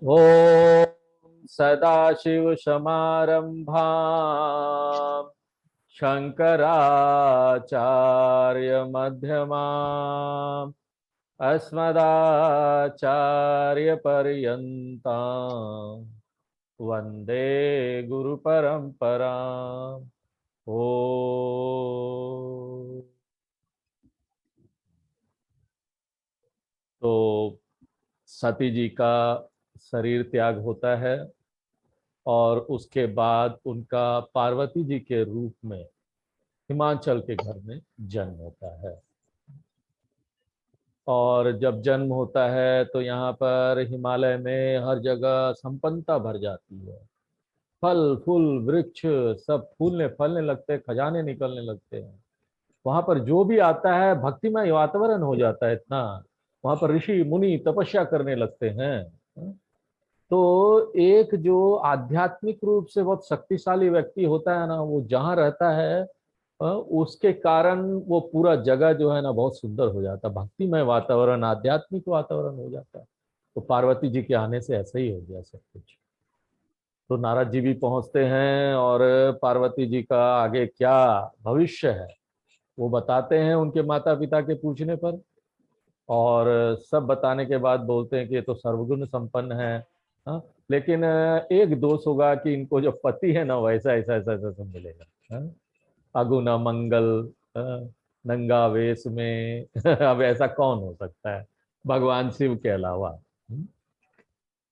ओम सदाशिवसमारंभां शंकराचार्यमध्यमाम् अस्मदाचार्यपर्यन्तां वन्दे गुरुपरम्पराम्। ओ तो सती जी का शरीर त्याग होता है और उसके बाद उनका पार्वती जी के रूप में हिमाचल के घर में जन्म होता है। और जब जन्म होता है तो यहाँ पर हिमालय में हर जगह संपन्नता भर जाती है। फल फूल वृक्ष सब फूलने फलने लगते हैं, खजाने निकलने लगते हैं। वहां पर जो भी आता है भक्तिमय वातावरण हो जाता है इतना। वहां पर ऋषि मुनि तपस्या करने लगते हैं। तो एक जो आध्यात्मिक रूप से बहुत शक्तिशाली व्यक्ति होता है ना, वो जहाँ रहता है उसके कारण वो पूरा जगह जो है ना बहुत सुंदर हो जाता है। भक्तिमय वातावरण आध्यात्मिक वातावरण हो जाता है। तो पार्वती जी के आने से ऐसा ही हो गया सब कुछ। तो नारद जी भी पहुंचते हैं और पार्वती जी का आगे क्या भविष्य है वो बताते हैं उनके माता पिता के पूछने पर। और सब बताने के बाद बोलते हैं कि ये तो सर्वगुण संपन्न है। हाँ, लेकिन एक दोष होगा कि इनको जो पति है ना वैसा ऐसा ऐसा ऐसा सब मिलेगा। हाँ, अगुण मंगल, हाँ, नंगा वेश में अब ऐसा कौन हो सकता है भगवान शिव के अलावा।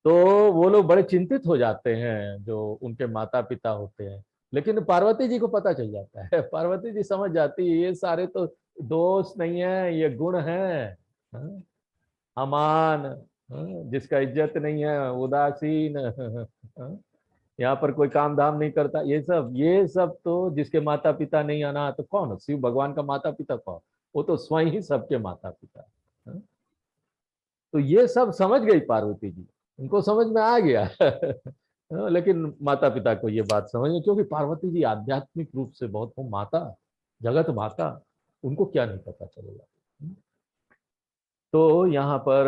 तो वो लोग बड़े चिंतित हो जाते हैं जो उनके माता पिता होते हैं। लेकिन पार्वती जी को पता चल जाता है पार्वती जी समझ जाती है ये सारे तो दोष नहीं है, ये गुण है। हाँ, अमान, हाँ, जिसका इज्जत नहीं है, उदासीन, हाँ, यहाँ पर कोई काम धाम नहीं करता, ये सब तो जिसके माता पिता नहीं आना तो कौन शिव भगवान का माता पिता कौन। वो तो स्वयं ही सबके माता पिता। हाँ, तो ये सब समझ गई पार्वती जी, उनको समझ में आ गया लेकिन माता पिता को ये बात समझ में, क्योंकि पार्वती जी आध्यात्मिक रूप से बहुत वो माता, जगत माता, उनको क्या नहीं पता चलेगा। तो यहाँ पर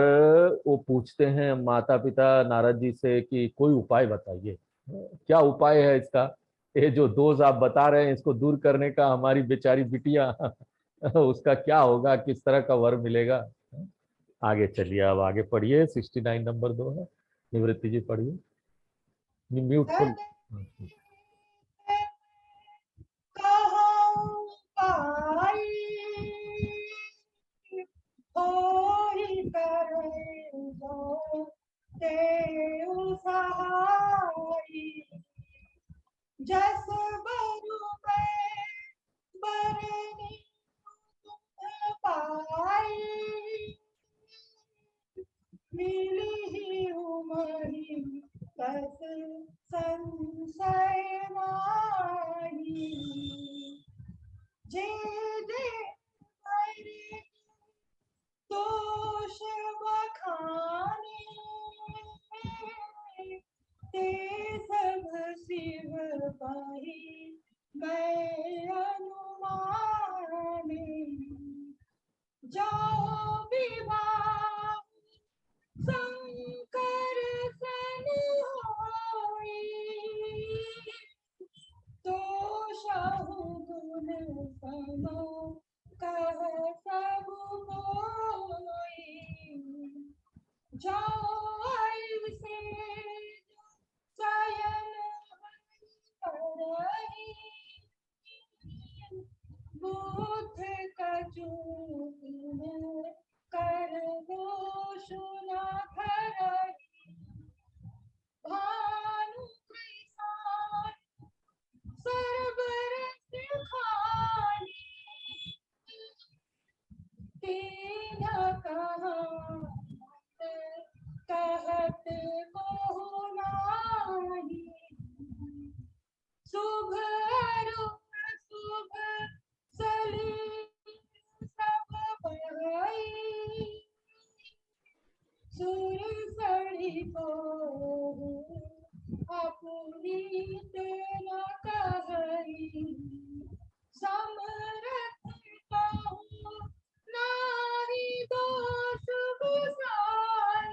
वो पूछते हैं माता पिता नारद जी से कि कोई उपाय बताइए, क्या उपाय है इसका। ये जो दोष आप बता रहे हैं इसको दूर करने का, हमारी बेचारी बिटिया उसका क्या होगा, किस तरह का वर मिलेगा। आगे चलिए, अब आगे पढ़िए, 69 नंबर 2 है। निवृत्ति जी पढ़िए। Mute full. जस बरु बरनी पाई मिली उमरी तस संशय नाही जे दे मेरे दोष बखाने ते सब शिव पाही मैं अनुमाने जाओ विवाह शंकर सन होई तो गुण सम कह सब कोई जाय से चयन करही बुध कछु कर दोष न धरही भानु कृष्ण सरबरस खानी तीन कहत को नाही शुभ अरुण शुभ सली सब बरई सुर सड़ी को अपुनीत न कहई समरथ कहूँ नारी दोष गुसाई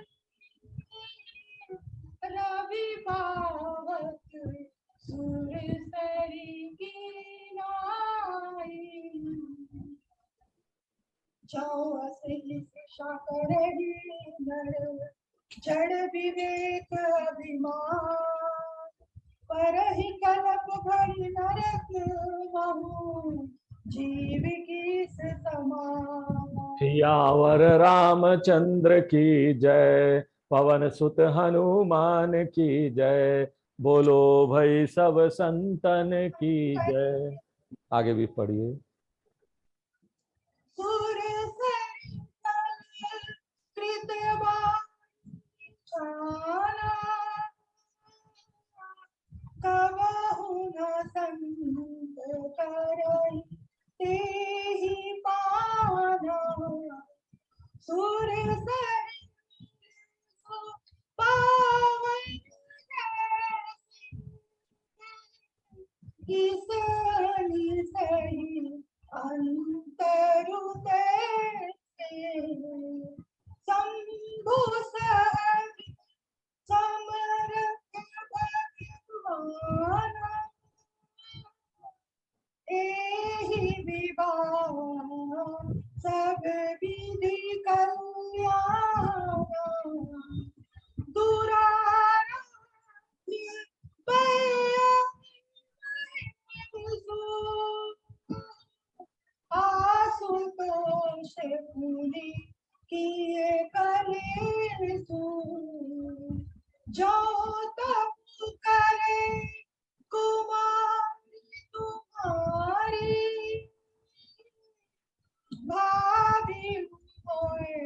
आशा करहि नर जड़ विवेक अभिमान परहि कलप भरि नरक महु जीव कीस समान। सियावर रामचंद्र की जय, पवन सुत हनुमान की जय, बोलो भाई सब संतन की जय। आगे भी पढ़िए। सुर सरितल कृतवाचाना कबहु न संत करई तेहि पाना। सुर सरित पावन किसनि सही अंतरु तैसे शंभु सहज समरथ भगवान एहि विवाह सब विधि कल्याण दुरारोग्य आशुतोष पुनि किए कलेसु जो तप करे कुमारी तुम्हारी भाभी होए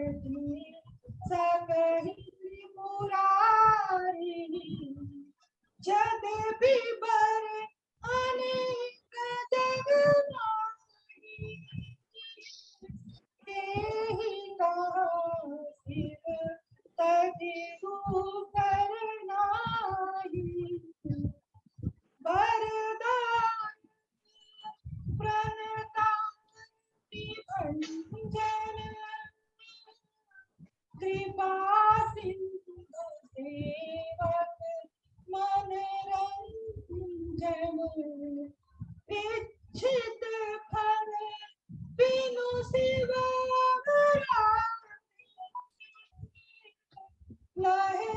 सकहि मुरारी यद्यपि बर अनेक जग माही तेहि कहा शिव तजिहु कर नाही वरदान प्रणतानि भंजन कृपा सिंधु सेवक मन रंजन इच्छित फल बिनु शिव लहे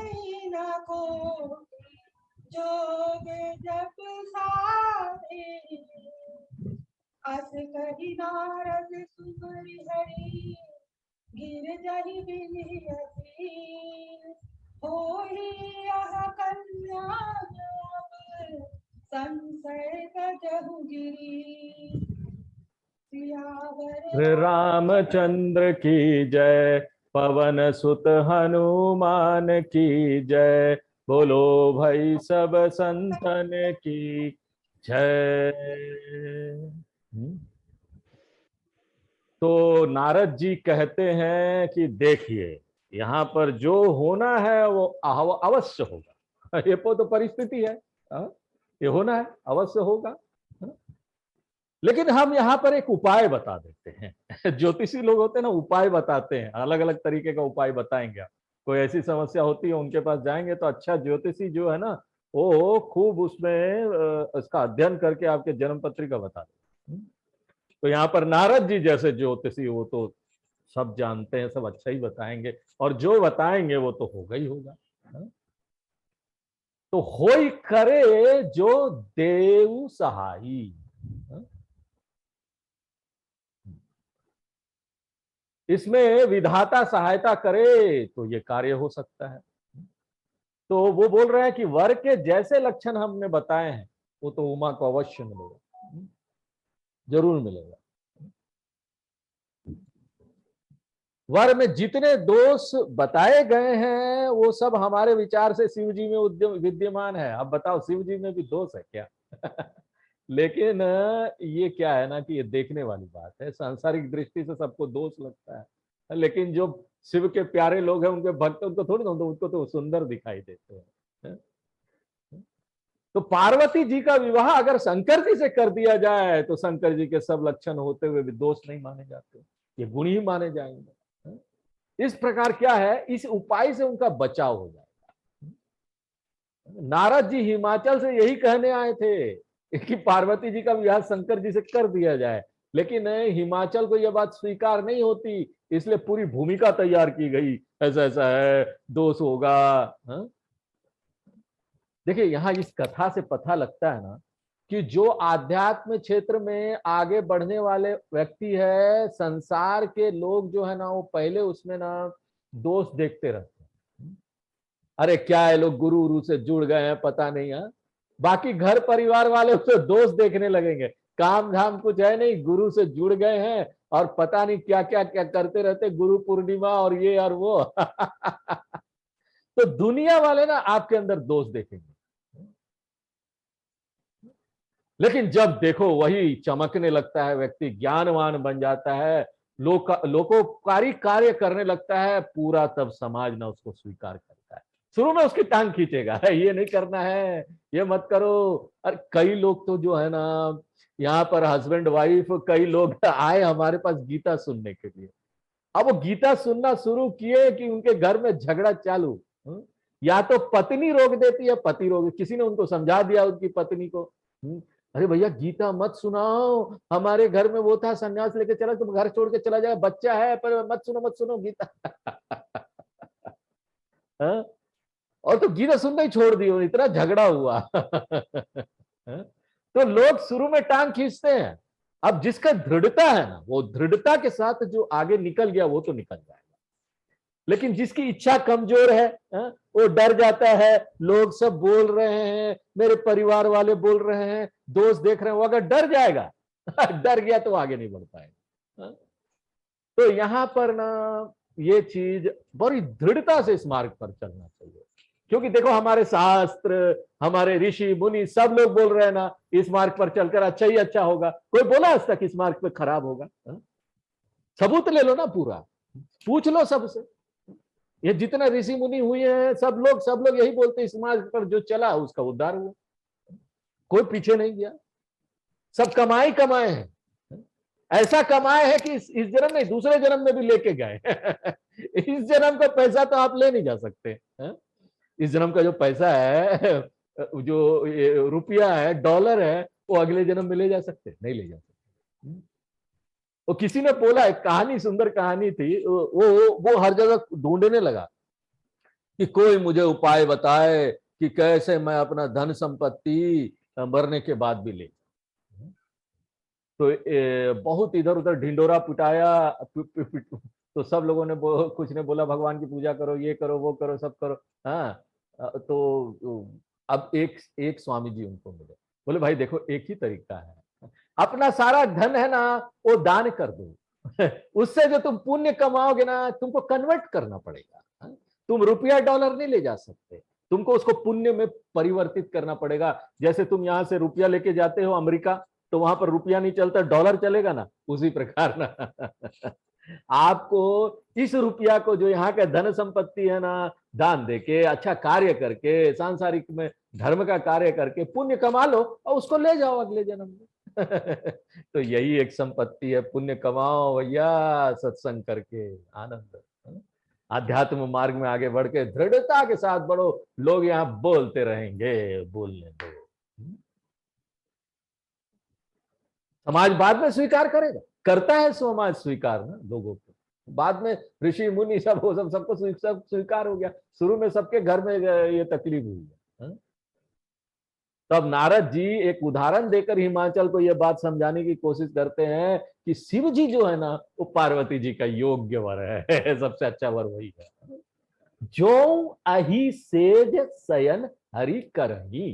न को जोग जप साधे अस कहि नारद सुमरि हरि गिर जहि बिलियसी होई यह कन्या जब संशय तजहु गिरी। सियावर श्री रामचंद्र की जय, पवन सुत हनुमान की जय, बोलो भाई सब संतन की जय। तो नारद जी कहते हैं कि देखिए यहाँ पर जो होना है वो अवश्य होगा। ये तो परिस्थिति है, ये होना है, अवश्य होगा। लेकिन हम यहाँ पर एक उपाय बता देते हैं। ज्योतिषी लोग होते हैं ना, उपाय बताते हैं, अलग अलग तरीके का उपाय बताएंगे। आप कोई ऐसी समस्या होती है उनके पास जाएंगे तो अच्छा ज्योतिषी जो है ना वो खूब उसमें इसका अध्ययन करके आपके जन्म पत्रिका बता देते। तो यहाँ पर नारद जी जैसे ज्योतिषी वो तो सब जानते हैं, सब अच्छा ही बताएंगे, और जो बताएंगे वो तो होगा ही होगा। तो होई करे जो देव सहाई, इसमें विधाता सहायता करे तो ये कार्य हो सकता है। तो वो बोल रहे हैं कि वर के जैसे लक्षण हमने बताए हैं वो तो उमा को अवश्य मिलेगा, जरूर मिलेगा। वर में जितने दोष बताए गए हैं वो सब हमारे विचार से शिव जी में विद्यमान है। अब बताओ शिव जी में भी दोष है क्या? लेकिन ये क्या है ना कि ये देखने वाली बात है, सांसारिक दृष्टि से सबको दोष लगता है, लेकिन जो शिव के प्यारे लोग हैं उनके भक्त उनको थोड़ी ना, उनको तो सुंदर दिखाई देते हैं। तो पार्वती जी का विवाह अगर शंकर जी से कर दिया जाए तो शंकर जी के सब लक्षण होते हुए भी दोष नहीं माने जाते, ये गुण ही माने जाएंगे। इस प्रकार क्या है, इस उपाय से उनका बचाव हो जाएगा। नारद जी हिमाचल से यही कहने आए थे कि पार्वती जी का विवाह शंकर जी से कर दिया जाए, लेकिन हिमाचल को यह बात स्वीकार नहीं होती, इसलिए पूरी भूमिका तैयार की गई, ऐसा ऐसा है, दोष होगा। हाँ? देखिए यहाँ इस कथा से पता लगता है ना कि जो आध्यात्म क्षेत्र में आगे बढ़ने वाले व्यक्ति है, संसार के लोग जो है ना वो पहले उसमें ना दोष देखते रहते हैं। अरे क्या है, लोग गुरु उरु से जुड़ गए हैं पता नहीं है, बाकी घर परिवार वाले उसे दोष देखने लगेंगे। काम धाम कुछ है नहीं, गुरु से जुड़ गए हैं और पता नहीं क्या क्या क्या करते रहते, गुरु पूर्णिमा और ये और वो। तो दुनिया वाले ना आपके अंदर दोष देखेंगे, लेकिन जब देखो वही चमकने लगता है, व्यक्ति ज्ञानवान बन जाता है, लोकोपकारी कार्य करने लगता है, पूरा तब समाज ना उसको स्वीकार करता है। शुरू में उसकी टांग खींचेगा, ये नहीं करना है, ये मत करो। और कई लोग तो जो है ना यहाँ पर हस्बैंड वाइफ कई लोग आए हमारे पास गीता सुनने के लिए। अब वो गीता सुनना शुरू किए कि उनके घर में झगड़ा चालू। या तो पत्नी रोक देती है, पति रोक, किसी ने उनको समझा दिया उनकी पत्नी को, अरे भैया गीता मत सुनाओ, हमारे घर में वो था सन्यास लेके चला, तुम घर छोड़ के चला जाए, बच्चा है, पर मत सुनो गीता। हाँ? और तो गीता सुनना ही छोड़ दियो, इतना झगड़ा हुआ। तो लोग शुरू में टांग खींचते हैं, अब जिसका दृढ़ता है ना, वो दृढ़ता के साथ जो आगे निकल गया वो तो निकल जाएगा। लेकिन जिसकी इच्छा कमजोर है, वो डर जाता है, लोग सब बोल रहे हैं, मेरे परिवार वाले बोल रहे हैं, दोस्त देख रहे हैं, वो अगर डर जाएगा, डर गया तो आगे नहीं बढ़ पाएगा। तो यहां पर ना ये चीज बड़ी दृढ़ता से इस मार्ग पर चलना चाहिए, क्योंकि देखो हमारे शास्त्र, हमारे ऋषि मुनि सब लोग बोल रहे हैं ना इस मार्ग पर चलकर अच्छा ही अच्छा होगा। कोई बोला आज तक इस मार्ग पे खराब होगा? सबूत ले लो ना, पूरा पूछ लो सबसे। ये जितना ऋषि मुनि हुए हैं सब लोग यही बोलते हैं इस मार्ग पर जो चला उसका उद्धार हुआ, कोई पीछे नहीं गया, सब कमाए हैं। ऐसा कमाए है कि इस जन्म नहीं दूसरे जन्म में भी लेके गए। इस जन्म का पैसा तो आप ले नहीं जा सकते। इस जन्म का जो पैसा है, जो रुपया है, डॉलर है, वो अगले जन्म में ले जा सकते? नहीं ले जा सकते। वो किसी ने बोला, एक कहानी, सुंदर कहानी थी, वो हर जगह ढूंढने लगा कि कोई मुझे उपाय बताए कि कैसे मैं अपना धन संपत्ति मरने के बाद भी ले। तो बहुत इधर उधर ढिंडोरा पिटाया, तो सब लोगों ने कुछ ने बोला भगवान की पूजा करो, ये करो, वो करो, सब करो। हाँ, तो अब एक स्वामी जी उनको मिले, बोले भाई देखो एक ही तरीका है, अपना सारा धन है ना वो दान कर दो। उससे जो तुम पुण्य कमाओगे ना तुमको कन्वर्ट करना पड़ेगा। तुम रुपया डॉलर नहीं ले जा सकते, तुमको उसको पुण्य में परिवर्तित करना पड़ेगा। जैसे तुम यहां से रुपया लेके जाते हो अमेरिका, तो वहां पर रुपया नहीं चलता, डॉलर चलेगा ना, उसी प्रकार ना आपको इस रुपया को जो यहाँ का धन संपत्ति है ना दान देके, अच्छा कार्य करके, सांसारिक में धर्म का कार्य करके पुण्य कमा लो और उसको ले जाओ अगले जन्म में। तो यही एक संपत्ति है, पुण्य कमाओ भैया, सत्संग करके आनंद। आध्यात्म मार्ग में आगे बढ़ के दृढ़ता के साथ बढ़ो, लोग यहाँ बोलते रहेंगे, बोलने दो। समाज बाद में स्वीकार करेगा, करता है समाज स्वीकार ना लोगों को, बाद में ऋषि मुनि सब हो, सबको सब स्वीकार हो गया, शुरू में सबके घर में ये तकलीफ हुई है। तब नारद जी एक उदाहरण देकर हिमाचल को यह बात समझाने की कोशिश करते हैं कि शिव जी जो है ना वो पार्वती जी का योग्य वर है। सबसे अच्छा वर वही है, जो अहि सेज शयन हरि करही।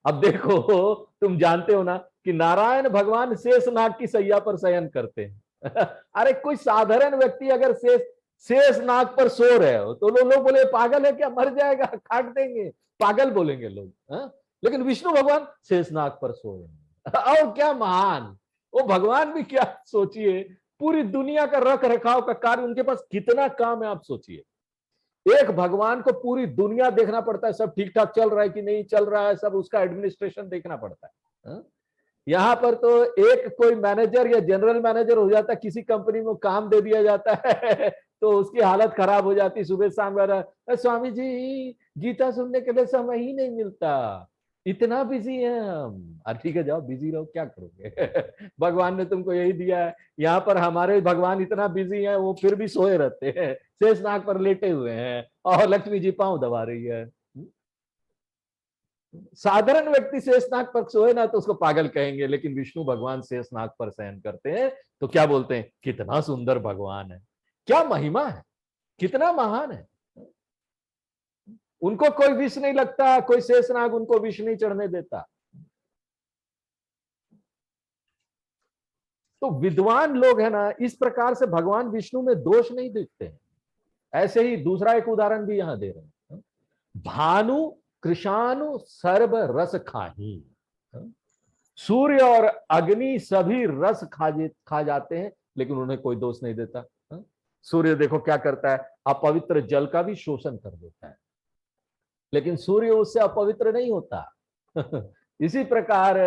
अब देखो तुम जानते हो ना कि नारायण भगवान शेषनाग की सैया पर शयन करते हैं। अरे कोई साधारण व्यक्ति अगर शेषनाग पर सो रहे हो तो लोग बोले पागल है क्या, मर जाएगा, काट देंगे, पागल बोलेंगे लोग। लेकिन विष्णु भगवान शेषनाग पर सो रहे हैं। और क्या महान वो भगवान भी, क्या सोचिए, पूरी दुनिया का रख रखाव का कार्य उनके पास कितना काम है, आप सोचिए। एक भगवान को पूरी दुनिया देखना पड़ता है, सब ठीक ठाक चल रहा है कि नहीं चल रहा है, सब उसका एडमिनिस्ट्रेशन देखना पड़ता है। यहाँ पर तो एक कोई मैनेजर या जनरल मैनेजर हो जाता है, किसी कंपनी में काम दे दिया जाता है तो उसकी हालत खराब हो जाती, सुबह शाम स्वामी जी गीता सुनने के लिए समय ही नहीं मिलता, इतना बिजी है हम। ठीक है, जाओ बिजी रहो, क्या करोगे। भगवान ने तुमको यही दिया है। यहाँ पर हमारे भगवान इतना बिजी हैं, वो फिर भी सोए रहते हैं, शेषनाग पर लेटे हुए हैं, और लक्ष्मी जी पांव दबा रही है। साधारण व्यक्ति शेषनाग पर सोए ना तो उसको पागल कहेंगे, लेकिन विष्णु भगवान शेषनाग पर शयन करते हैं तो क्या बोलते हैं, कितना सुंदर भगवान है, क्या महिमा है, कितना महान है। उनको कोई विष नहीं लगता, कोई शेषनाग उनको विष नहीं चढ़ने देता। तो विद्वान लोग है ना, इस प्रकार से भगवान विष्णु में दोष नहीं देखते हैं। ऐसे ही दूसरा एक उदाहरण भी यहां दे रहे हैं। भानु कृषाणु सर्व रस खाही। सूर्य और अग्नि सभी रस खा जाते हैं, लेकिन उन्हें कोई दोष नहीं देता। सूर्य देखो क्या करता है, अपवित्र जल का भी शोषण कर देता है, लेकिन सूर्य उससे अपवित्र नहीं होता। इसी प्रकार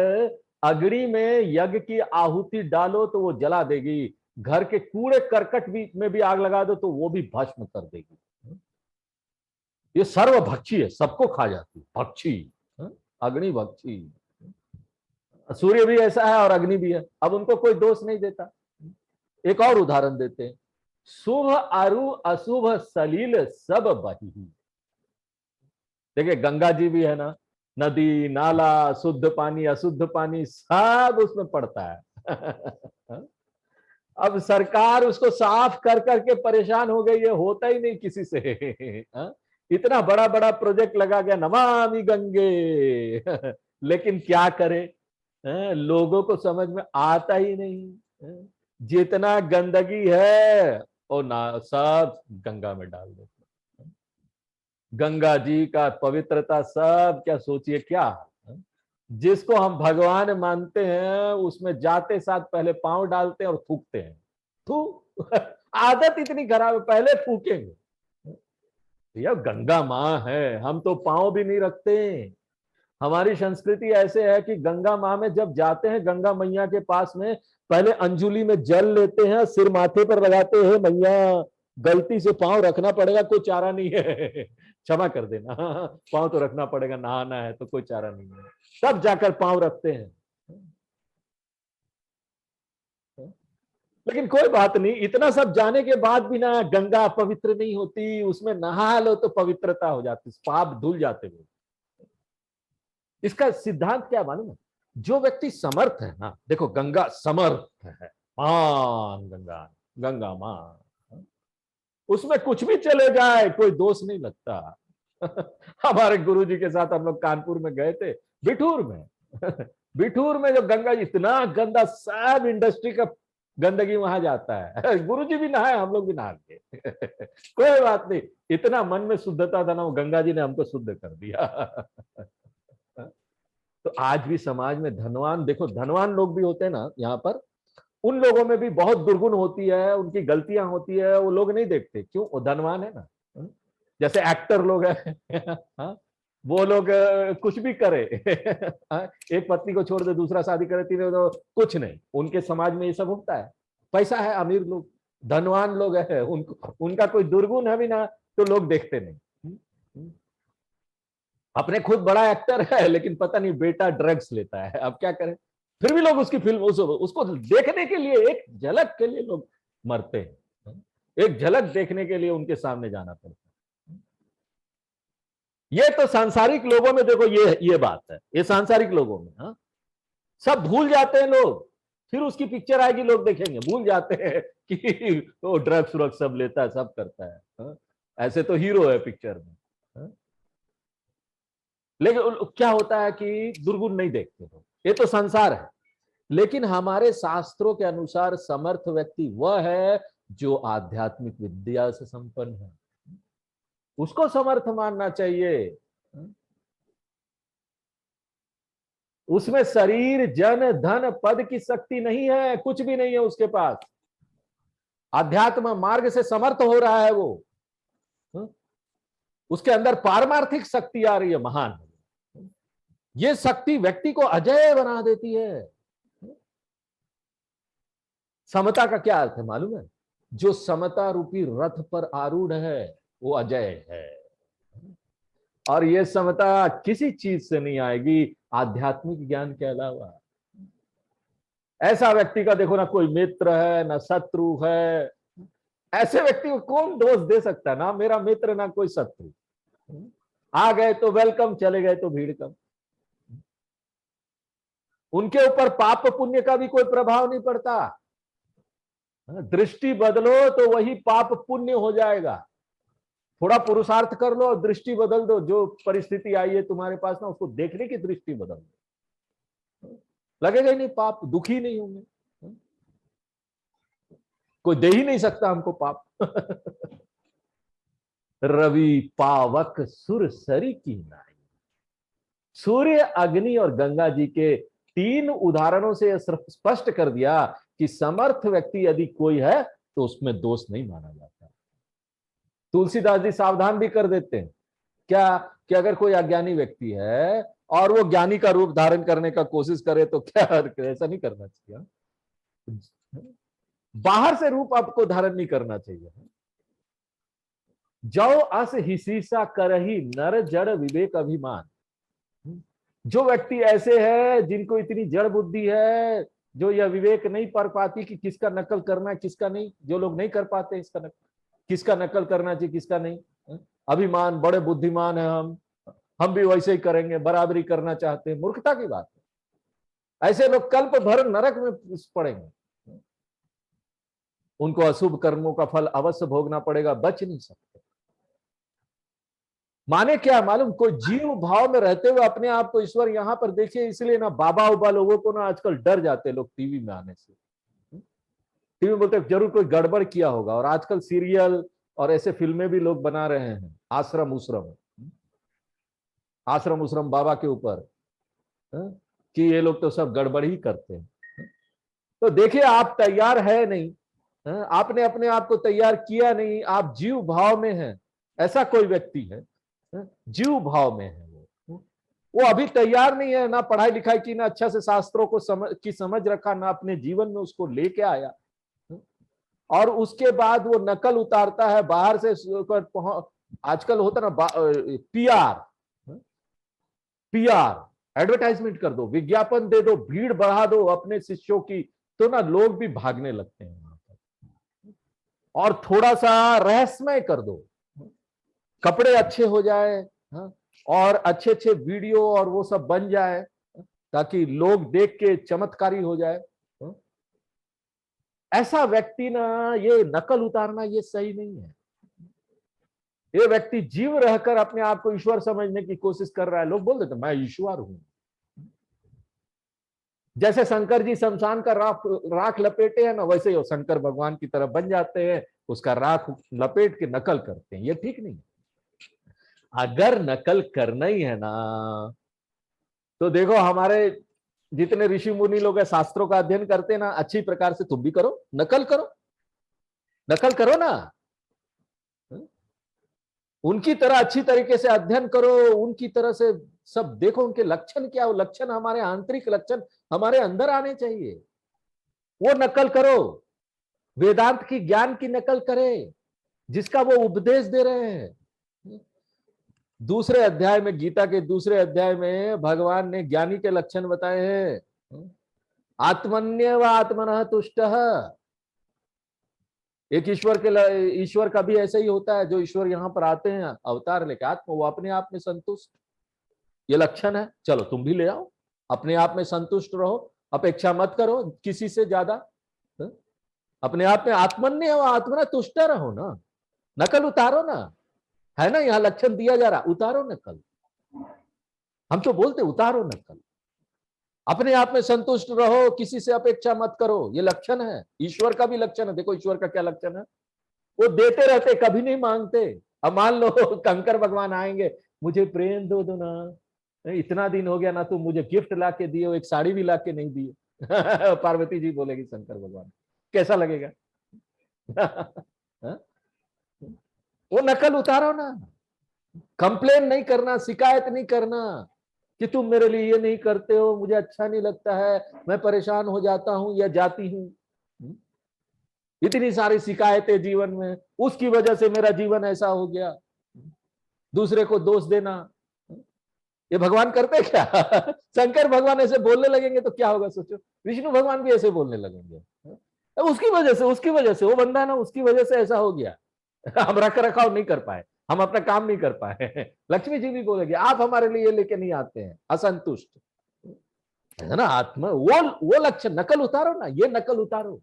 अग्नि में यज्ञ की आहुति डालो तो वो जला देगी, घर के कूड़े करकट में भी आग लगा दो तो वो भी भस्म कर देगी। ये सर्वभक्षी है, सबको खा जाती है, भक्षी, अग्नि भक्षी। सूर्य भी ऐसा है और अग्नि भी है, अब उनको कोई दोष नहीं देता। एक और उदाहरण देते हैं, शुभ अरु अशुभ सलील सब बही। देखिए गंगा जी भी है ना, नदी नाला, शुद्ध पानी अशुद्ध पानी सब उसमें पड़ता है। अब सरकार उसको साफ कर करके परेशान हो गई है, होता ही नहीं किसी से। इतना बड़ा बड़ा प्रोजेक्ट लगा गया, नमामि गंगे। लेकिन क्या करे, लोगों को समझ में आता ही नहीं। जितना गंदगी है वो ना सब गंगा में डाल देते। गंगा जी का पवित्रता सब क्या सोचिए क्या, जिसको हम भगवान मानते हैं उसमें जाते साथ पहले पांव डालते हैं और थूकते हैं। थू आदत इतनी खराब है, पहले फूकेंगे। यह गंगा माँ है, हम तो पांव भी नहीं रखते। हमारी संस्कृति ऐसे है कि गंगा माँ में जब जाते हैं, गंगा मैया के पास में पहले अंजुली में जल लेते हैं, सिर माथे पर लगाते हैं, मैया गलती से पांव रखना पड़ेगा, कोई चारा नहीं है, क्षमा कर देना, पांव तो रखना पड़ेगा, नहाना है तो कोई चारा नहीं है, तब जाकर पांव रखते हैं। लेकिन कोई बात नहीं, इतना सब जाने के बाद भी ना गंगा पवित्र नहीं होती, उसमें नहा लो तो पवित्रता हो जाती, पाप धुल जाते हुए। इसका सिद्धांत क्या मालूम है, जो व्यक्ति समर्थ है ना, देखो गंगा समर्थ है, मान गंगा, गंगा मां, उसमें कुछ भी चले जाए कोई दोष नहीं लगता। हमारे गुरुजी के साथ हम लोग कानपुर में गए थे, बिठूर में। बिठूर में जो गंगा, इतना गंदा, सब इंडस्ट्री का गंदगी वहां जाता है। गुरुजी भी नहाए, हम लोग भी नहा गए। कोई बात नहीं, इतना मन में शुद्धता था ना, वो गंगा जी ने हमको शुद्ध कर दिया। तो आज भी समाज में धनवान, देखो धनवान लोग भी होते हैं ना यहाँ पर, उन लोगों में भी बहुत दुर्गुण होती है, उनकी गलतियां होती है, वो लोग नहीं देखते, क्यों, वो धनवान है ना। जैसे एक्टर लोग हैं, वो लोग कुछ भी करे। एक पत्नी को छोड़ दे दूसरा शादी करे, तीन तो कुछ नहीं, उनके समाज में ये सब होता है। पैसा है, अमीर लोग, धनवान लोग है, उनको उनका कोई दुर्गुण है भी ना तो लोग देखते नहीं। अपने खुद बड़ा एक्टर है, लेकिन पता नहीं बेटा ड्रग्स लेता है, अब क्या करें, फिर भी लोग उसकी फिल्म उसको देखने के लिए, एक झलक के लिए लोग मरते हैं, एक झलक देखने के लिए उनके सामने जाना पड़ता है। ये तो सांसारिक लोगों में देखो, ये बात है, ये सांसारिक लोगों में। हाँ, सब भूल जाते हैं लोग, फिर उसकी पिक्चर आएगी लोग देखेंगे, भूल जाते हैं कि वो ड्रग्स व्रग्स सब लेता है, सब करता है। हाँ? ऐसे तो हीरो है पिक्चर में। हाँ? लेकिन क्या होता है कि दुर्गुण नहीं देखते लोग, ये तो संसार है। लेकिन हमारे शास्त्रों के अनुसार समर्थ व्यक्ति वह है जो आध्यात्मिक विद्या से संपन्न है, उसको समर्थ मानना चाहिए। उसमें शरीर जन धन पद की शक्ति नहीं है, कुछ भी नहीं है उसके पास, आध्यात्म मार्ग से समर्थ हो रहा है वो। उसके अंदर पारमार्थिक शक्ति आ रही है, महान। ये शक्ति व्यक्ति को अजय बना देती है। समता का क्या अर्थ है मालूम है, जो समता रूपी रथ पर आरूढ़ है वो अजय है। और ये समता किसी चीज से नहीं आएगी आध्यात्मिक ज्ञान के अलावा। ऐसा व्यक्ति का देखो ना कोई मित्र है ना शत्रु है, ऐसे व्यक्ति को कौन दोष दे सकता है? ना मेरा मित्र ना कोई शत्रु, आ गए तो वेलकम, चले गए तो भीड़ कम। उनके ऊपर पाप पुण्य का भी कोई प्रभाव नहीं पड़ता। दृष्टि बदलो तो वही पाप पुण्य हो जाएगा। थोड़ा पुरुषार्थ कर लो और दृष्टि बदल दो, जो परिस्थिति आई है तुम्हारे पास ना उसको देखने की दृष्टि बदल दो, लगेगा ही नहीं, पाप दुखी नहीं होंगे। कोई दे ही नहीं सकता हमको पाप। रवि पावक सुर सरी की नाई। सूर्य, अग्नि और गंगा जी के 3 उदाहरणों से स्पष्ट कर दिया कि समर्थ व्यक्ति यदि कोई है तो उसमें दोष नहीं माना जाता। तुलसीदास जी सावधान भी कर देते हैं क्या कि अगर कोई अज्ञानी व्यक्ति है और वो ज्ञानी का रूप धारण करने का कोशिश करे तो क्या, ऐसा नहीं करना चाहिए। बाहर से रूप आपको धारण नहीं करना चाहिए। जो अस हिसीसा करही नर जड़ विवेक अभिमान। जो व्यक्ति ऐसे है जिनको इतनी जड़ बुद्धि है, जो यह विवेक नहीं कर पाती कि किसका नकल करना है किसका नहीं, जो लोग नहीं कर पाते इसका नकल, किसका नकल करना चाहिए किसका नहीं, अभिमान, बड़े बुद्धिमान है हम भी वैसे ही करेंगे, बराबरी करना चाहते हैं, मूर्खता की बात है। ऐसे लोग कल्प भर नरक में पड़ेंगे, उनको अशुभ कर्मों का फल अवश्य भोगना पड़ेगा, बच नहीं सकते। माने क्या मालूम, कोई जीव भाव में रहते हुए अपने आप को ईश्वर यहां पर देखिए, इसलिए ना बाबा उबा लोगों को ना आजकल डर जाते लोग टीवी में आने से। टीवी में बोलते जरूर कोई गड़बड़ किया होगा, और आजकल सीरियल और ऐसे फिल्में भी लोग बना रहे हैं आश्रम उश्रम बाबा के ऊपर, कि ये लोग तो सब गड़बड़ ही करते हैं। तो देखिए आप तैयार है नहीं, आपने अपने आप को तैयार किया नहीं, आप जीव भाव में हैं। ऐसा कोई व्यक्ति है जीव भाव में है, वो अभी तैयार नहीं है, ना पढ़ाई लिखाई की, ना अच्छा से शास्त्रों को समझ रखा, ना अपने जीवन में उसको लेके आया, और उसके बाद वो नकल उतारता है बाहर से। आजकल होता ना पीआर एडवर्टाइजमेंट कर दो, विज्ञापन दे दो, भीड़ बढ़ा दो अपने शिष्यों की, तो ना लोग भी भागने लगते हैं वहां पर। और थोड़ा सा रहस्यमय कर दो, कपड़े अच्छे हो जाए, और अच्छे अच्छे वीडियो और वो सब बन जाए, ताकि लोग देख के चमत्कारी हो जाए। ऐसा व्यक्ति ना, ये नकल उतारना ये सही नहीं है। ये व्यक्ति जीव रहकर अपने आप को ईश्वर समझने की कोशिश कर रहा है। लोग बोल देते मैं ईश्वर हूं। जैसे शंकर जी शमशान का राख लपेटे हैं ना, वैसे ही शंकर भगवान की तरफ बन जाते हैं, उसका राख लपेट के नकल करते हैं। ये ठीक नहीं है। अगर नकल करना ही है ना, तो देखो हमारे जितने ऋषि मुनि लोग हैं, शास्त्रों का अध्ययन करते हैं ना, अच्छी प्रकार से तुम भी करो, नकल करो ना, उनकी तरह अच्छी तरीके से अध्ययन करो, उनकी तरह से सब देखो, उनके लक्षण क्या हो, लक्षण हमारे आंतरिक लक्षण हमारे अंदर आने चाहिए, वो नकल करो। वेदांत की ज्ञान की नकल करे जिसका वो उपदेश दे रहे हैं। दूसरे अध्याय में, गीता के दूसरे अध्याय में भगवान ने ज्ञानी के लक्षण बताए हैं। आत्मन्यव आत्मनः तुष्टः। एक ईश्वर का भी ऐसा ही होता है, जो ईश्वर यहां पर आते हैं अवतार लेके, आत्मा, वो अपने आप में संतुष्ट, ये लक्षण है। चलो तुम भी ले आओ, अपने आप में संतुष्ट रहो, अपेक्षा मत करो किसी से ज्यादा, अपने आप में आत्मन्य व आत्मना तुष्ट रहो ना, नकल उतारो ना, है ना, यहां लक्षण दिया जा रहा, उतारो नकल। हम तो बोलते उतारो नकल, अपने आप में संतुष्ट रहो, किसी से अपेक्षा मत करो, ये लक्षण है। ईश्वर का भी लक्षण है। देखो ईश्वर का क्या लक्षण है, वो देते रहते, कभी नहीं मांगते। अब मान लो शंकर भगवान आएंगे, मुझे प्रेम दो ना, इतना दिन हो गया ना तुम मुझे गिफ्ट ला के दिए, एक साड़ी भी ला के नहीं दिए। पार्वती जी बोलेगी शंकर भगवान, कैसा लगेगा? वो नकल उतारो ना, कंप्लेन नहीं करना, शिकायत नहीं करना कि तुम मेरे लिए ये नहीं करते हो, मुझे अच्छा नहीं लगता है, मैं परेशान हो जाता हूं या जाती हूं। इतनी सारी शिकायतें जीवन में, उसकी वजह से मेरा जीवन ऐसा हो गया। दूसरे को दोष देना, ये भगवान करते क्या? शंकर भगवान ऐसे बोलने लगेंगे तो क्या होगा सोचो, विष्णु भगवान भी ऐसे बोलने लगेंगे। अब उसकी वजह से वो बंदा ना, उसकी वजह से ऐसा हो गया। हम रख रखाव नहीं कर पाए, हम अपना काम नहीं कर पाए। लक्ष्मी जी भी बोलेगी आप हमारे लिए ये लेके नहीं आते हैं, असंतुष्ट है ना। आत्मा वो लक्षण नकल उतारो ना, ये नकल उतारो,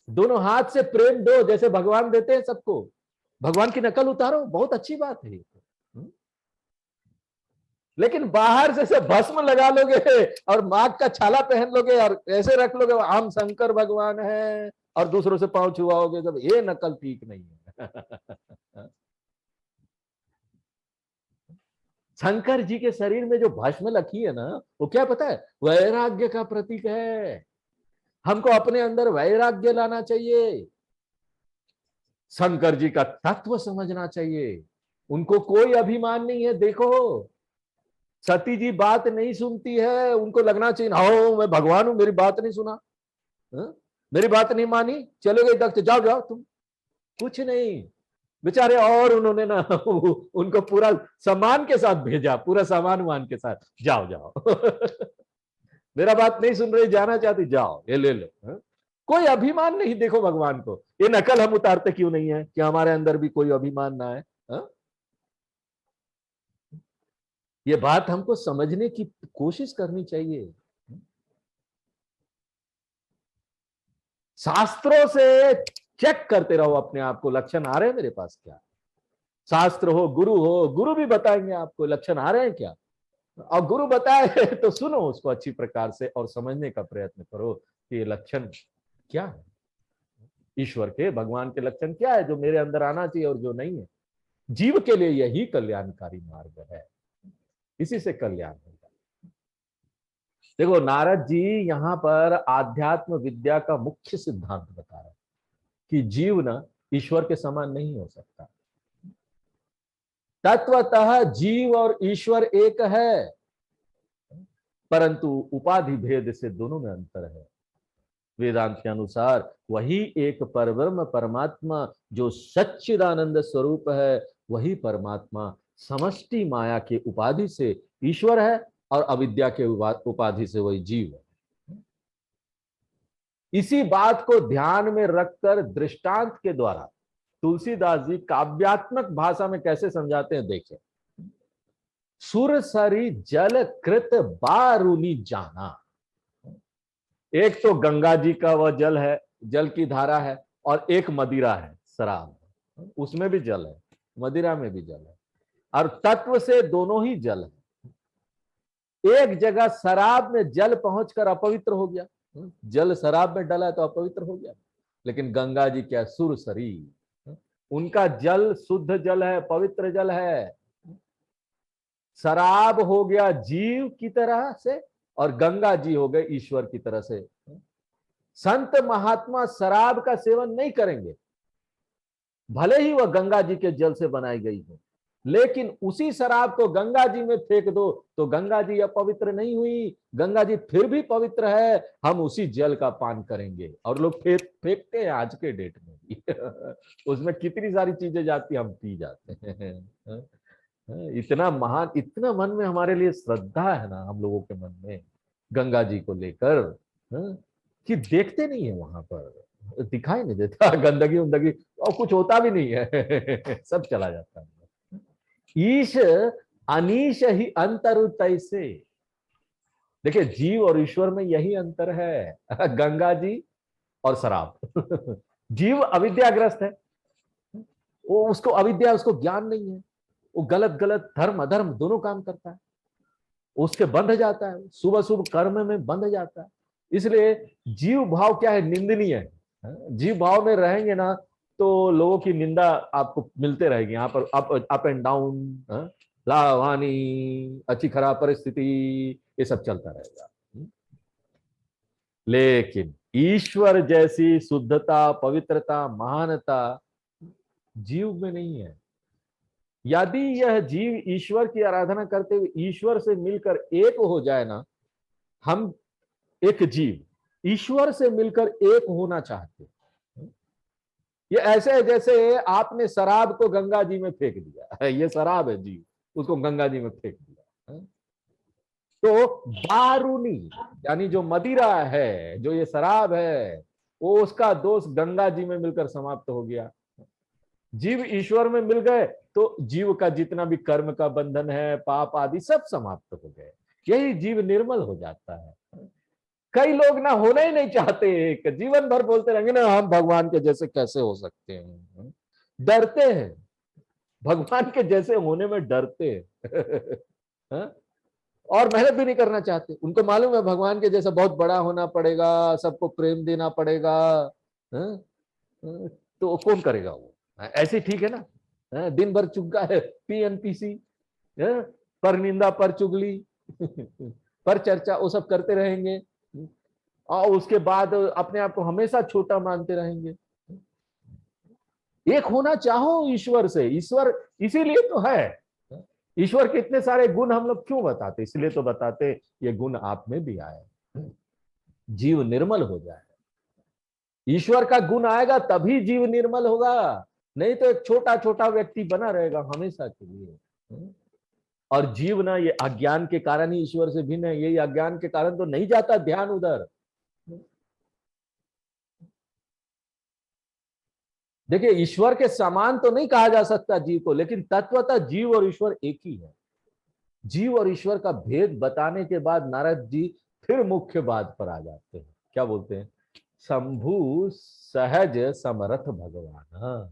दोनों हाथ से प्रेम दो जैसे भगवान देते हैं सबको, भगवान की नकल उतारो, बहुत अच्छी बात है ये। लेकिन बाहर से सब भस्म लगा लोगे और माघ का छाला पहन लोगे और ऐसे रख लोगे हम शंकर भगवान हैं और दूसरों से पांव छुआओगे, जब ये नकल ठीक नहीं है। शंकर जी के शरीर में जो भस्म लगी है ना, वो क्या पता है, वैराग्य का प्रतीक है। हमको अपने अंदर वैराग्य लाना चाहिए, शंकर जी का तत्व समझना चाहिए, उनको कोई अभिमान नहीं है। देखो सती जी बात नहीं सुनती है, उनको लगना चाहिए हाँ मैं भगवान हूं, मेरी बात नहीं सुना, मेरी बात नहीं मानी, चले गए दक्ष, जाओ जाओ तुम, कुछ नहीं बेचारे। और उन्होंने ना उनको पूरा सम्मान के साथ भेजा, पूरा सम्मान मान के साथ, जाओ जाओ। मेरा बात नहीं सुन रही, जाना चाहती, जाओ ये ले लो। कोई अभिमान नहीं। देखो भगवान को ये नकल हम उतारते क्यों नहीं है कि हमारे अंदर भी कोई अभिमान ना है। ये बात हमको समझने की कोशिश करनी चाहिए। शास्त्रों से चेक करते रहो अपने आप को, लक्षण आ रहे हैं मेरे पास क्या? शास्त्र हो, गुरु भी बताएंगे आपको लक्षण आ रहे हैं क्या, और गुरु बताए तो सुनो उसको अच्छी प्रकार से और समझने का प्रयत्न करो कि ये लक्षण क्या है, ईश्वर के भगवान के लक्षण क्या है जो मेरे अंदर आना चाहिए और जो नहीं है। जीव के लिए यही कल्याणकारी मार्ग है, इसी से कल्याण होगा। देखो नारद जी यहाँ पर आध्यात्म विद्या का मुख्य सिद्धांत बता रहे हैं कि जीव न ईश्वर के समान नहीं हो सकता। तत्वतः जीव और ईश्वर एक है, परंतु उपाधि भेद से दोनों में अंतर है। वेदांत के अनुसार वही एक परब्रह्म परमात्मा जो सच्चिदानंद स्वरूप है, वही परमात्मा समष्टि माया के उपाधि से ईश्वर है और अविद्या के उपाधि से वही जीव है। इसी बात को ध्यान में रखकर दृष्टांत के द्वारा तुलसीदास जी काव्यात्मक भाषा में कैसे समझाते हैं, देखें। सुरसरी जल कृत बारुली जाना, एक तो गंगा जी का वह जल है, जल की धारा है, और एक मदिरा है, शराब, उसमें भी जल है, मदिरा में भी जल है, और तत्व से दोनों ही जल है। एक जगह शराब में जल पहुंचकर अपवित्र हो गया, जल शराब में डला तो अपवित्र हो गया, लेकिन गंगा जी क्या, सुरसरी, उनका जल शुद्ध जल है, पवित्र जल है। शराब हो गया जीव की तरह से और गंगा जी हो गए ईश्वर की तरह से। संत महात्मा शराब का सेवन नहीं करेंगे, भले ही वह गंगा जी के जल से बनाई गई हो, लेकिन उसी शराब को गंगा जी में फेंक दो तो गंगा जी अपवित्र नहीं हुई, गंगा जी फिर भी पवित्र है, हम उसी जल का पान करेंगे। और लोग फेंकते हैं आज के डेट में भी। उसमें कितनी सारी चीजें जाती, हम पी जाते हैं। इतना महान, इतना मन में हमारे लिए श्रद्धा है ना हम लोगों के मन में गंगा जी को लेकर, कि देखते नहीं है, वहां पर दिखाई नहीं देता, गंदगी उंदगी और कुछ होता भी नहीं है। सब चला जाता है। ईश अनीश ही अंतर तैसे, देखिए जीव और ईश्वर में यही अंतर है, गंगा जी और शराब। जीव अविद्याग्रस्त है, वो उसको अविद्या, उसको ज्ञान नहीं है, वो गलत गलत धर्म अधर्म दोनों काम करता है, उसके बंध जाता है, शुभ शुभ कर्म में बंध जाता है। इसलिए जीव भाव क्या है, निंदनीय है। जीव भाव में रहेंगे ना तो लोगों की निंदा आपको मिलते रहेगी, यहाँ पर अप एंड डाउन, लाभ हानि, अच्छी खराब परिस्थिति, ये सब चलता रहेगा। लेकिन ईश्वर जैसी शुद्धता, पवित्रता, महानता जीव में नहीं है। यदि यह जीव ईश्वर की आराधना करते हुए ईश्वर से मिलकर एक हो जाए ना, हम एक जीव ईश्वर से मिलकर एक होना चाहते, ये ऐसे है जैसे आपने शराब को गंगा जी में फेंक दिया, ये शराब है जी, उसको गंगा जी में फेंक दिया। तो बारूनी यानी जो मदिरा है, जो ये शराब है, वो उसका दोष गंगा जी में मिलकर समाप्त हो गया। जीव ईश्वर में मिल गए तो जीव का जितना भी कर्म का बंधन है, पाप आदि सब समाप्त हो गए, यही जीव निर्मल हो जाता है। कई लोग ना होना ही नहीं चाहते, एक जीवन भर बोलते रहेंगे ना हम भगवान के जैसे कैसे हो सकते हैं, डरते हैं, भगवान के जैसे होने में डरते हैं। और मेहनत भी नहीं करना चाहते, उनको मालूम है भगवान के जैसा बहुत बड़ा होना पड़ेगा, सबको प्रेम देना पड़ेगा। हाँ? तो कौन करेगा वो, ऐसे ठीक है ना। दिन भर चुका है पीएनपीसी, पर निंदा पर चुगली पर चर्चा, वो सब करते रहेंगे और उसके बाद अपने आप को हमेशा छोटा मानते रहेंगे। एक होना चाहो ईश्वर से, ईश्वर इसीलिए तो है। ईश्वर के इतने सारे गुण हम लोग क्यों बताते, इसलिए तो बताते ये गुण आप में भी आए, जीव निर्मल हो जाए। ईश्वर का गुण आएगा तभी जीव निर्मल होगा, नहीं तो एक छोटा छोटा व्यक्ति बना रहेगा हमेशा के लिए। और जीव ना ये अज्ञान के कारण ही ईश्वर से भिन्न है, यही अज्ञान के कारण तो नहीं जाता ध्यान उधर। देखिए ईश्वर के समान तो नहीं कहा जा सकता जीव को, लेकिन तत्वतः जीव और ईश्वर एक ही है। जीव और ईश्वर का भेद बताने के बाद नारद जी फिर मुख्य बात पर आ जाते हैं, क्या बोलते हैं, शंभु सहज समर्थ भगवान।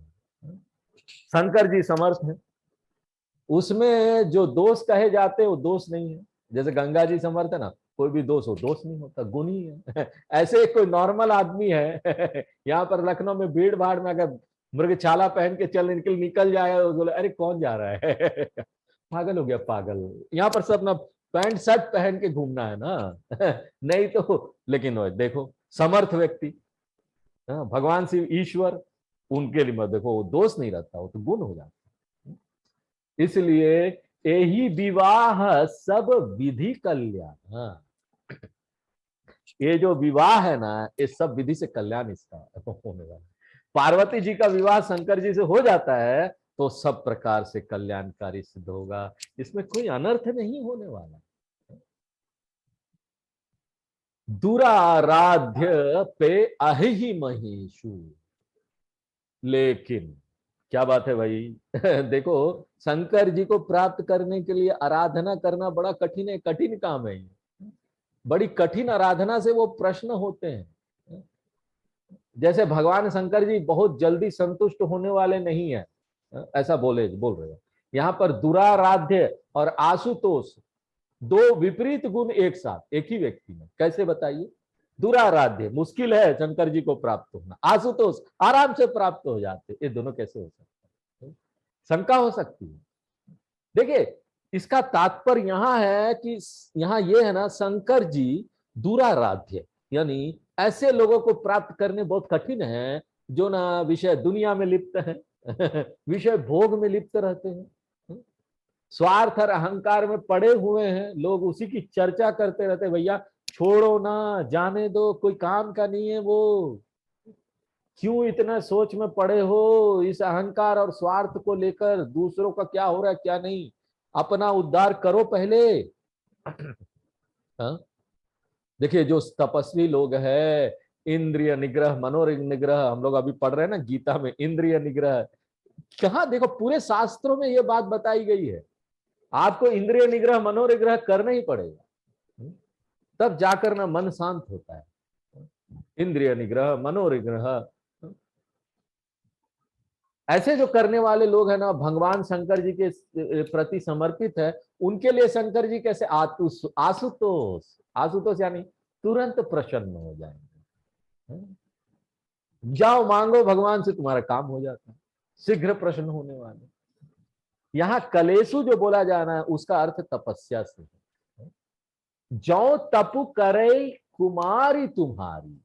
शंकर जी समर्थ हैं, उसमें जो दोष कहे जाते हैं वो दोष नहीं है। जैसे गंगा जी समर्थ है ना, कोई भी दोष हो, दोष नहीं होता, गुण ही है। ऐसे कोई नॉर्मल आदमी है यहाँ पर लखनऊ में भीड़ भाड़ में अगर मृगछाला पहन के निकल जाए, बोले अरे कौन जा रहा है पागल हो गया पागल। यहाँ पर सब ना पैंट शर्ट पहन के घूमना है ना नहीं तो, लेकिन देखो समर्थ व्यक्ति, भगवान शिव ईश्वर, उनके लिए मत देखो, वो दोष नहीं रहता, वो तो गुण हो जाता। इसलिए यही विवाह सब विधि कल्याण। ये जो विवाह है ना, ये सब विधि से कल्याण इसका होने वाला। पार्वती जी का विवाह शंकर जी से हो जाता है तो सब प्रकार से कल्याणकारी सिद्ध होगा, इसमें कोई अनर्थ नहीं होने वाला। दुराराध्य पे अहि महीषु, लेकिन क्या बात है भाई देखो शंकर जी को प्राप्त करने के लिए आराधना करना बड़ा कठिन है, कठिन काम है, बड़ी कठिन आराधना से वो प्रश्न होते हैं। जैसे भगवान शंकर जी बहुत जल्दी संतुष्ट होने वाले नहीं है, ऐसा बोल रहे हैं। यहाँ पर दुराराध्य और आशुतोष, दो विपरीत गुण एक साथ एक ही व्यक्ति में, कैसे बताइए। दुराराध्य मुश्किल है शंकर जी को प्राप्त होना, आशुतोष आराम से प्राप्त हो जाते, ये दोनों कैसे हो सकते हैं, शंका हो सकती है। देखिए इसका तात्पर्य यहां है कि यहां ये है ना, शंकर जी दुराराध्य यानी ऐसे लोगों को प्राप्त करने बहुत कठिन है जो ना विषय दुनिया में लिप्त है विषय भोग में लिप्त रहते हैं, स्वार्थ और अहंकार में पड़े हुए हैं लोग, उसी की चर्चा करते रहते, भैया छोड़ो ना, जाने दो, कोई काम का नहीं है वो, क्यों इतना सोच में पड़े हो इस अहंकार और स्वार्थ को लेकर, दूसरों का क्या हो रहा है क्या नहीं, अपना उद्धार करो पहले। देखिए जो तपस्वी लोग हैं, इंद्रिय निग्रह मनोनिग्रह, हम लोग अभी पढ़ रहे हैं ना गीता में, इंद्रिय निग्रह, कहाँ देखो पूरे शास्त्रों में ये बात बताई गई है, आपको इंद्रिय निग्रह मनोनिग्रह करना ही पड़ेगा, तब जाकर ना मन शांत होता है। इंद्रिय निग्रह मनोनिग्रह, ऐसे जो करने वाले लोग हैं ना, भगवान शंकर जी के प्रति समर्पित है, उनके लिए शंकर जी कैसे आशुतोष, आशुतोष यानी तुरंत प्रसन्न हो जाएंगे, जाओ मांगो भगवान से तुम्हारा काम हो जाता है, शीघ्र प्रसन्न होने वाले। यहां कलेशु जो बोला जाना है उसका अर्थ तपस्या से है, जो तपु करे कुमारी तुम्हारी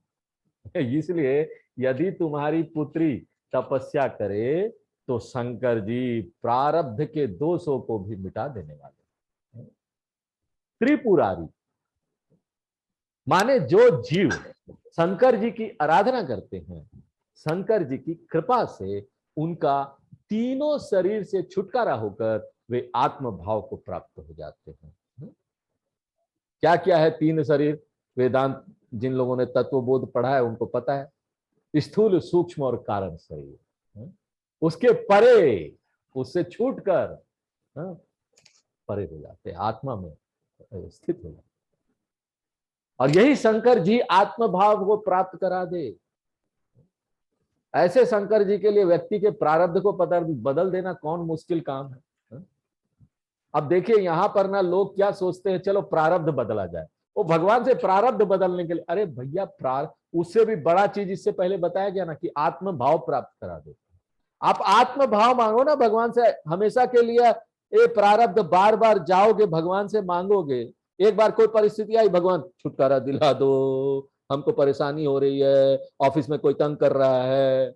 इसलिए यदि तुम्हारी पुत्री तपस्या करे तो शंकर जी प्रारब्ध के दोषों को भी मिटा देने वाले। त्रिपुरारी माने जो जीव शंकर जी की आराधना करते हैं, शंकर जी की कृपा से उनका तीनों शरीर से छुटकारा होकर वे आत्म भाव को प्राप्त हो जाते हैं। क्या क्या है तीन शरीर? वेदांत जिन लोगों ने तत्वबोध पढ़ा है उनको पता है, स्थूल, सूक्ष्म और कारण शरीर। उसके परे, उससे छूटकर परे हो जाते, आत्मा में स्थित हो जाते। और यही शंकर जी आत्म भाव को प्राप्त करा दे। ऐसे शंकर जी के लिए व्यक्ति के प्रारब्ध को पता बदल देना कौन मुश्किल काम है। अब देखिए यहां पर ना लोग क्या सोचते हैं, चलो प्रारब्ध बदला जाए, वो भगवान से प्रारब्ध बदलने के लिए, अरे भैया उससे भी बड़ा चीज इससे पहले बताया गया ना कि आत्म भाव प्राप्त करा दो। आप आत्म भाव मांगो ना भगवान से हमेशा के लिए। ये प्रारब्ध बार बार जाओगे भगवान से मांगोगे, एक बार कोई परिस्थिति आई, भगवान छुटकारा दिला दो, हमको परेशानी हो रही है, ऑफिस में कोई तंग कर रहा है,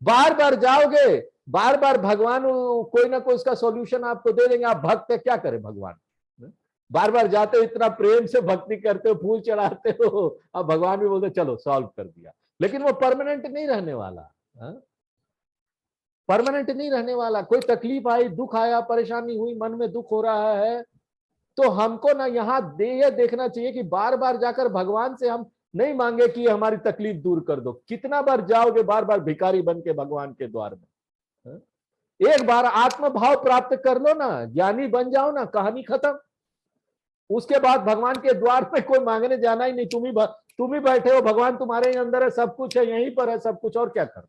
बार बार जाओगे, बार बार भगवान कोई ना कोई इसका सॉल्यूशन आपको दे देंगे। आप भक्त क्या करें भगवान, बार बार जाते हो, इतना प्रेम से भक्ति करते हो, फूल चढ़ाते हो, अब भगवान भी बोलते चलो सॉल्व कर दिया, लेकिन वो परमानेंट नहीं रहने वाला। परमानेंट नहीं रहने वाला। कोई तकलीफ आई, दुख आया, परेशानी हुई, मन में दुख हो रहा है, तो हमको ना यहाँ ये देखना चाहिए कि बार बार जाकर भगवान से हम नहीं मांगे कि हमारी तकलीफ दूर कर दो। कितना बार जाओगे बार बार भिखारी बन के भगवान के द्वार में? एक बार आत्म भाव प्राप्त कर लो ना, ज्ञानी बन जाओ ना, कहानी खत्म। उसके बाद भगवान के द्वार में कोई मांगने जाना ही नहीं। तुम ही बैठे हो, भगवान तुम्हारे ही अंदर है, सब कुछ है, यहीं पर है सब कुछ, और क्या कर।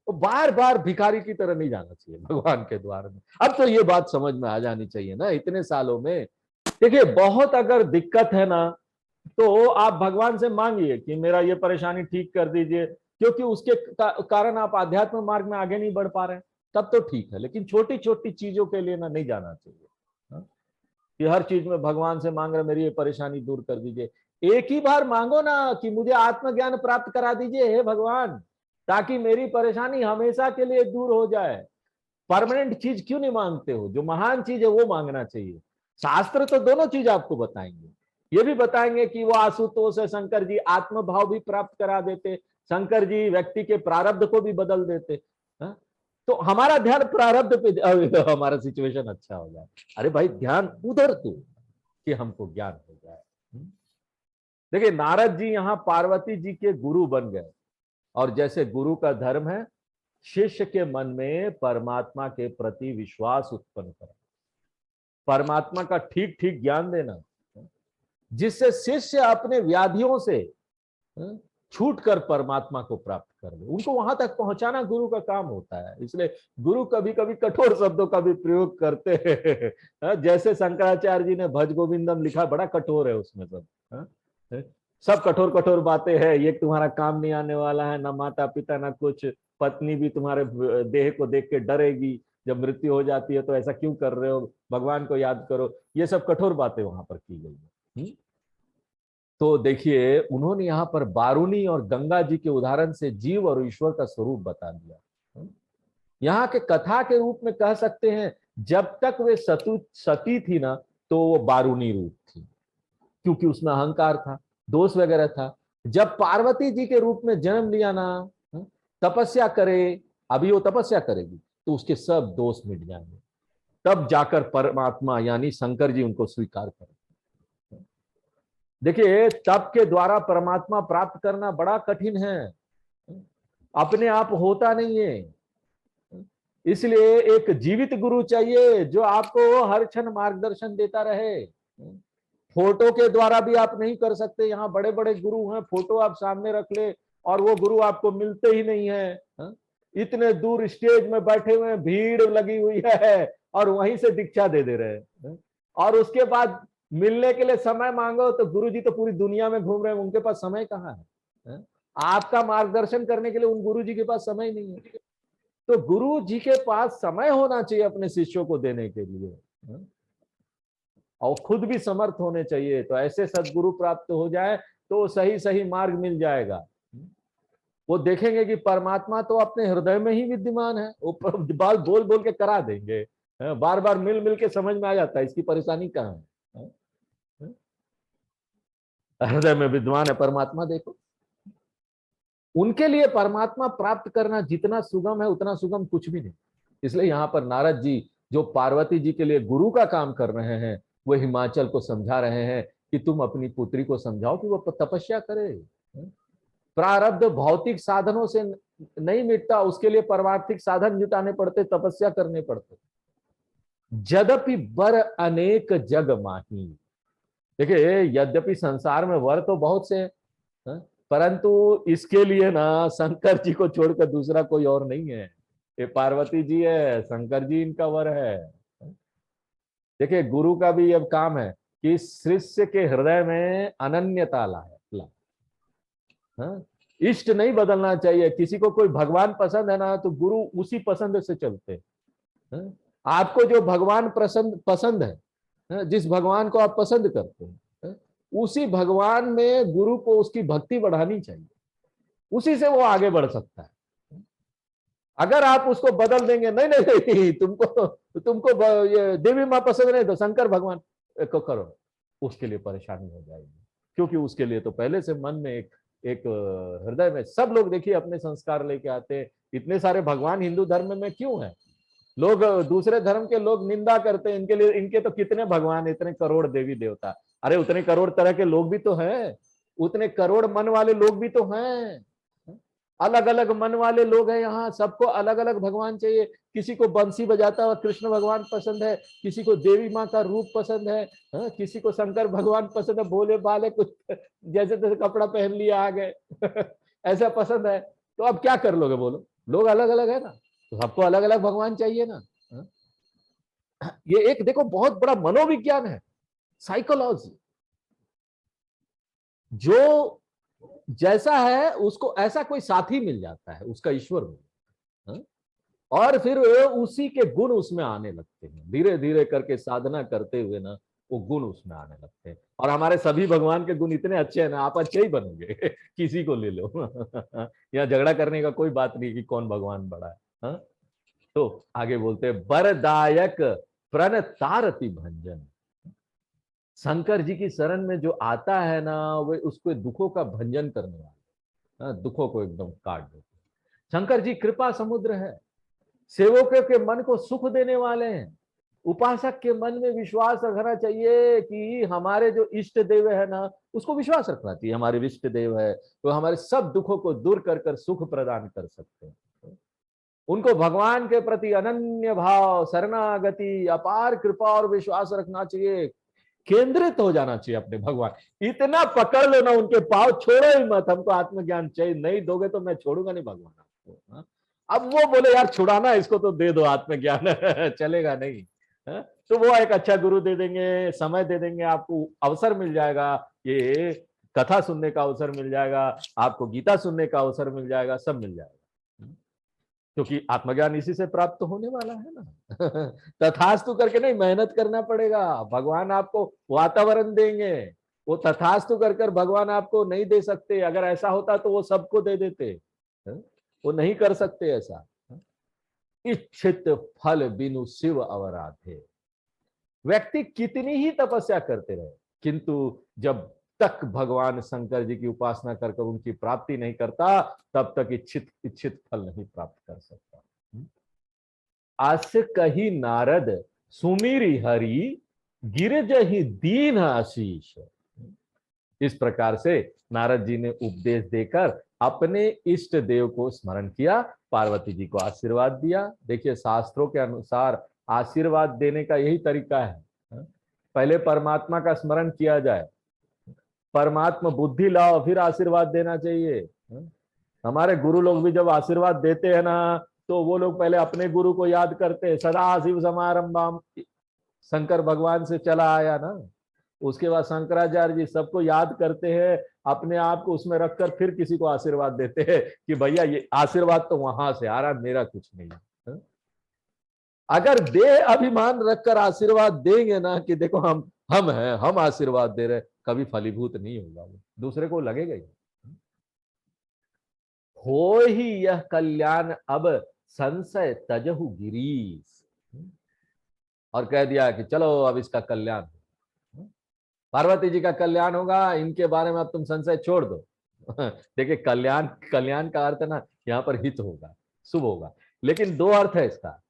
तो बार बार भिखारी की तरह नहीं जाना चाहिए भगवान के द्वार में। अब तो ये बात समझ में आ जानी चाहिए ना इतने सालों में। देखिए बहुत अगर दिक्कत है ना, तो आप भगवान से मांगिए कि मेरा ये परेशानी ठीक कर दीजिए, क्योंकि उसके कारण आप आध्यात्म मार्ग में आगे नहीं बढ़ पा रहे हैं, तब तो ठीक है। लेकिन छोटी छोटी चीजों के लिए ना नहीं जाना चाहिए कि हर चीज में भगवान से मांग रहे मेरी ये परेशानी दूर कर दीजिए। एक ही बार मांगो ना कि मुझे आत्मज्ञान प्राप्त करा दीजिए हे भगवान, ताकि मेरी परेशानी हमेशा के लिए दूर हो जाए। परमानेंट चीज क्यों नहीं मांगते हो? जो महान चीज है वो मांगना चाहिए। शास्त्र तो दोनों चीज आपको बताएंगे, ये भी बताएंगे कि वो आशुतोष है शंकर जी आत्म भाव भी प्राप्त करा देते, शंकर जी व्यक्ति के प्रारब्ध को भी बदल देते। तो हमारा ध्यान प्रारब्ध पे, हमारा सिचुएशन अच्छा हो जाए। अरे भाई ध्यान उधर तो कि हमको ज्ञान हो जाए। देखिए नारद जी यहाँ पार्वती जी के गुरु बन गए, और जैसे गुरु का धर्म है शिष्य के मन में परमात्मा के प्रति विश्वास उत्पन्न करना, परमात्मा का ठीक ठीक ज्ञान देना, जिससे शिष्य अपने व्याधियों से छूटकर परमात्मा को प्राप्त कर ले। उनको वहां तक पहुंचाना गुरु का काम होता है। इसलिए गुरु कभी कभी कठोर शब्दों का भी प्रयोग करते हैं। जैसे शंकराचार्य जी ने भज गोविंदम लिखा, बड़ा कठोर है उसमें सब कठोर कठोर बातें हैं। ये तुम्हारा काम नहीं आने वाला है, ना माता पिता ना कुछ, पत्नी भी तुम्हारे देह को देख के डरेगी, जब मृत्यु हो जाती है तो ऐसा क्यों कर रहे हो, भगवान को याद करो। ये सब कठोर बातें वहां पर की गई है। तो देखिए उन्होंने यहाँ पर बारूनी और गंगा जी के उदाहरण से जीव और ईश्वर का स्वरूप बता दिया। यहाँ के कथा के रूप में कह सकते हैं, जब तक वे सती थी ना तो वो बारूनी रूप थी, क्योंकि उसमें अहंकार था, दोष वगैरह था। जब पार्वती जी के रूप में जन्म लिया ना, तपस्या करे, अभी वो तपस्या करेगी तो उसके सब दोष मिट जाएंगे, तब जाकर परमात्मा यानी शंकर जी उनको स्वीकार करें। देखिए तप के द्वारा परमात्मा प्राप्त करना बड़ा कठिन है, अपने आप होता नहीं है। इसलिए एक जीवित गुरु चाहिए जो आपको हर क्षण मार्गदर्शन देता रहे। फोटो के द्वारा भी आप नहीं कर सकते। यहाँ बड़े बड़े गुरु हैं, फोटो आप सामने रख ले और वो गुरु आपको मिलते ही नहीं है। इतने दूर स्टेज में बैठे हुए भीड़ लगी हुई है और वहीं से दीक्षा दे दे रहे हैं, और उसके बाद मिलने के लिए समय मांगो तो गुरुजी तो पूरी दुनिया में घूम रहे हैं, उनके पास समय कहाँ है? आपका मार्गदर्शन करने के लिए उन गुरुजी के पास समय नहीं है। तो गुरु जी के पास समय होना चाहिए अपने शिष्यों को देने के लिए, और खुद भी समर्थ होने चाहिए। तो ऐसे सदगुरु प्राप्त हो जाए तो सही सही मार्ग मिल जाएगा। वो देखेंगे कि परमात्मा तो अपने हृदय में ही विद्यमान है, वो बाल बोल बोल के करा देंगे, बार बार मिल मिल के समझ में आ जाता है इसकी परेशानी कहाँ है। हृदय में विद्यमान है परमात्मा, देखो। उनके लिए परमात्मा प्राप्त करना जितना सुगम है उतना सुगम कुछ भी नहीं। इसलिए यहाँ पर नारद जी जो पार्वती जी के लिए गुरु का काम कर रहे हैं, वो हिमाचल को समझा रहे हैं कि तुम अपनी पुत्री को समझाओ कि वो तपस्या करे। प्रारब्ध भौतिक साधनों से नहीं मिटता, उसके लिए परमार्थिक साधन जुटाने पड़ते, तपस्या करने पड़ते। यद्यपि वर अनेक जग माही। देखिए, यद्यपि संसार में वर तो बहुत से हैं, परंतु इसके लिए ना शंकर जी को छोड़कर दूसरा कोई और नहीं है। ये पार्वती जी है, शंकर जी इनका वर है। देखिए, गुरु का भी अब काम है कि शिष्य के हृदय में अनन्यता लाए। हाँ? इष्ट नहीं बदलना चाहिए। किसी को कोई भगवान पसंद है ना, तो गुरु उसी पसंद से चलते हैं। आपको जो भगवान पसंद है, जिस भगवान को आप पसंद करते हैं, उसी भगवान में गुरु को उसकी भक्ति बढ़ानी चाहिए, उसी से वो आगे बढ़ सकता है। अगर आप उसको बदल देंगे, नहीं नहीं नहीं, तुमको ये देवी माँ पसंद नहीं तो शंकर भगवान को करो, उसके लिए परेशानी हो जाएगी। क्योंकि उसके लिए तो पहले से मन में एक हृदय में सब लोग देखिए अपने संस्कार लेके आते हैं। इतने सारे भगवान हिंदू धर्म में क्यों है? लोग दूसरे धर्म के लोग निंदा करते हैं इनके लिए, इनके तो कितने भगवान, इतने करोड़ देवी देवता। अरे उतने करोड़ तरह के लोग भी तो हैं, उतने करोड़ मन वाले लोग भी तो हैं। अलग अलग मन वाले लोग हैं यहाँ, सबको अलग अलग भगवान चाहिए। किसी को बंसी बजाता हुआ कृष्ण भगवान पसंद है, किसी को देवी माँ का रूप पसंद है, किसी को शंकर भगवान पसंद है, भोले भाले कुछ जैसे तैसे कपड़ा पहन लिया आ गए ऐसा पसंद है। तो अब क्या कर लोगे बोलो? लोग अलग अलग है ना, तो सबको अलग अलग भगवान चाहिए ना। ये एक देखो बहुत बड़ा मनोविज्ञान है, साइकोलॉजी। जो जैसा है उसको ऐसा कोई साथी मिल जाता है, उसका ईश्वर मिल, और फिर उसी के गुण उसमें आने लगते हैं। धीरे धीरे करके साधना करते हुए ना वो गुण उसमें आने लगते हैं। और हमारे सभी भगवान के गुण इतने अच्छे हैं ना, आप अच्छे ही बनोगे किसी को ले लो यहाँ झगड़ा करने का कोई बात नहीं कि कौन भगवान बड़ा है। हा? तो आगे बोलते हैं, बरदायक प्रण तारति भंजन। शंकर जी की शरण में जो आता है ना, वे उसको दुखों का भंजन करने वाले, दुखों को एकदम काट देते। शंकर जी कृपा समुद्र है, सेवकों के मन को सुख देने वाले हैं। उपासक के मन में विश्वास रखना चाहिए कि हमारे जो इष्ट देव है ना, उसको विश्वास रखना चाहिए, हमारे इष्ट देव है तो हमारे सब दुखों को दूर कर कर सुख प्रदान कर सकते हैं। उनको भगवान के प्रति अनन्य भाव, शरणागति, अपार कृपा और विश्वास रखना चाहिए। केंद्रित हो जाना चाहिए अपने भगवान, इतना पकड़ लो ना उनके पाव, छोड़ो ही मत। हमको आत्मज्ञान चाहिए, नहीं दोगे तो मैं छोड़ूंगा नहीं भगवान आपको। अब वो बोले यार छुड़ाना इसको तो दे दो आत्मज्ञान चलेगा नहीं। तो वो एक अच्छा गुरु दे देंगे, समय दे देंगे, आपको अवसर मिल जाएगा, ये कथा सुनने का अवसर मिल जाएगा, आपको गीता सुनने का अवसर मिल जाएगा, सब मिल जाएगा। क्योंकि आत्मज्ञान इसी से प्राप्त होने वाला है ना तथास्तु करके नहीं, मेहनत करना पड़ेगा। भगवान आपको वातावरण देंगे, वो तथास्तु कर कर भगवान आपको नहीं दे सकते। अगर ऐसा होता तो वो सबको दे देते, वो नहीं कर सकते ऐसा। इच्छित फल बिनु शिव अवराधे। व्यक्ति कितनी ही तपस्या करते रहे, किंतु जब तक भगवान शंकर जी की उपासना कर कर उनकी प्राप्ति नहीं करता, तब तक इच्छित फल नहीं प्राप्त कर सकता। आस कही नारद सुमीरी हरि, गिरजहि दीन आशीष। इस प्रकार से नारद जी ने उपदेश देकर अपने इष्ट देव को स्मरण किया, पार्वती जी को आशीर्वाद दिया। देखिए, शास्त्रों के अनुसार आशीर्वाद देने का यही तरीका है, पहले परमात्मा का स्मरण किया जाए, परमात्मा बुद्धि लाओ, फिर आशीर्वाद देना चाहिए। हमारे गुरु लोग भी जब आशीर्वाद देते हैं ना, तो वो लोग पहले अपने गुरु को याद करते हैं। सदा शिव समारंभम, शंकर भगवान से चला आया ना, उसके बाद शंकराचार्य जी सबको याद करते हैं, अपने आप को उसमें रखकर फिर किसी को आशीर्वाद देते हैं कि भैया ये आशीर्वाद तो वहां से आ रहा, मेरा कुछ नहीं है। अगर देह अभिमान रखकर आशीर्वाद देंगे ना कि देखो हम हैं, हम आशीर्वाद दे रहे, कभी फलीभूत नहीं होगा, वो दूसरे को लगेगा ही। हो ही यह कल्याण अब संशय तजहु गिरीश। और कह दिया कि चलो अब इसका कल्याण, पार्वती जी का कल्याण होगा, इनके बारे में अब तुम संशय छोड़ दो देखिए, कल्याण, कल्याण का अर्थ है ना, यहाँ पर हित होगा, शुभ होगा, लेकिन दो अर्थ है इसका।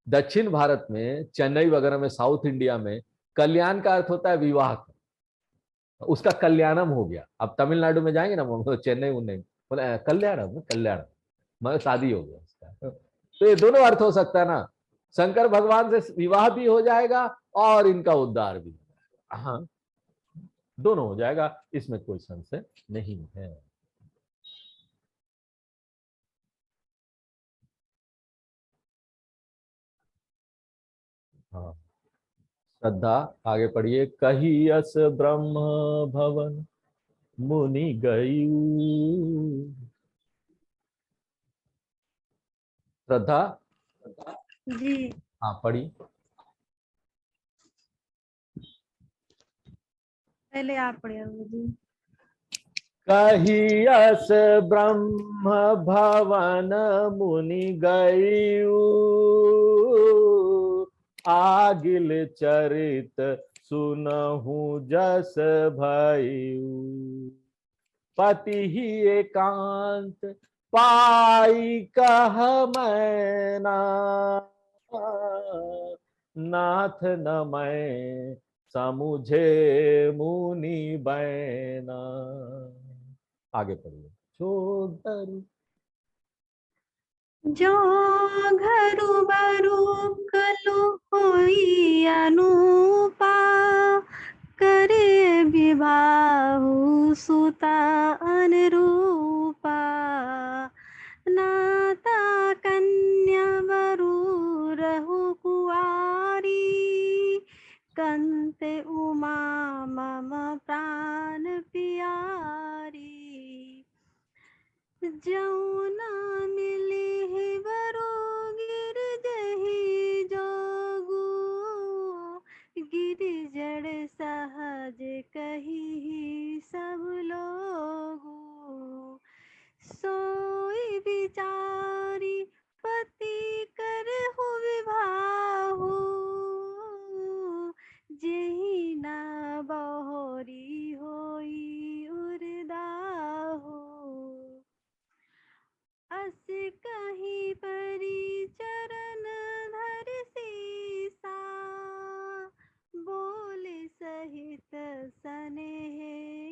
दक्षिण भारत में, चेन्नई वगैरह में, साउथ इंडिया में कल्याण का अर्थ होता है विवाह, उसका कल्याणम हो गया। अब तमिलनाडु में जाएंगे ना, वो चेन्नई उन्नई, बोले कल्याणम, कल्याण मतलब शादी हो गया उसका। तो ये दोनों अर्थ हो सकता है ना, शंकर भगवान से विवाह भी हो जाएगा और इनका उद्धार भी। हाँ, दोनों हो जाएगा, इसमें कोई संशय नहीं है। हाँ, श्रद्धा, आगे पढ़िए। कही अस ब्रह्म भवन मुनि गयू। श्रद्धा, जी। हाँ पढ़ी। पहले आप पढ़े जी। कही अस ब्रह्म भवन मुनि गयू, आगिल चरित सुनहु जस भयू। पति ही एकांत पाई कह मैना, नाथ न मैं समुझे मुनि बैना। आगे पढ़िए। छोड़ जो घरु बरु कलु होई अनुपा, करे विवाहु सुता अनुरूपा। नाता कन्या वरु रहु कुआरी, कंते उमा मम प्राण प्यारी। जौना मिली बरो गिर जही जोगु, गिर जड़ सहज कही सब लोगु। सोई विचारी पति करहु विवाहु, जेहि न बहोरी होई उरदाहु। अस कहीं परी चरण धर सीसा, बोले सहित सनेह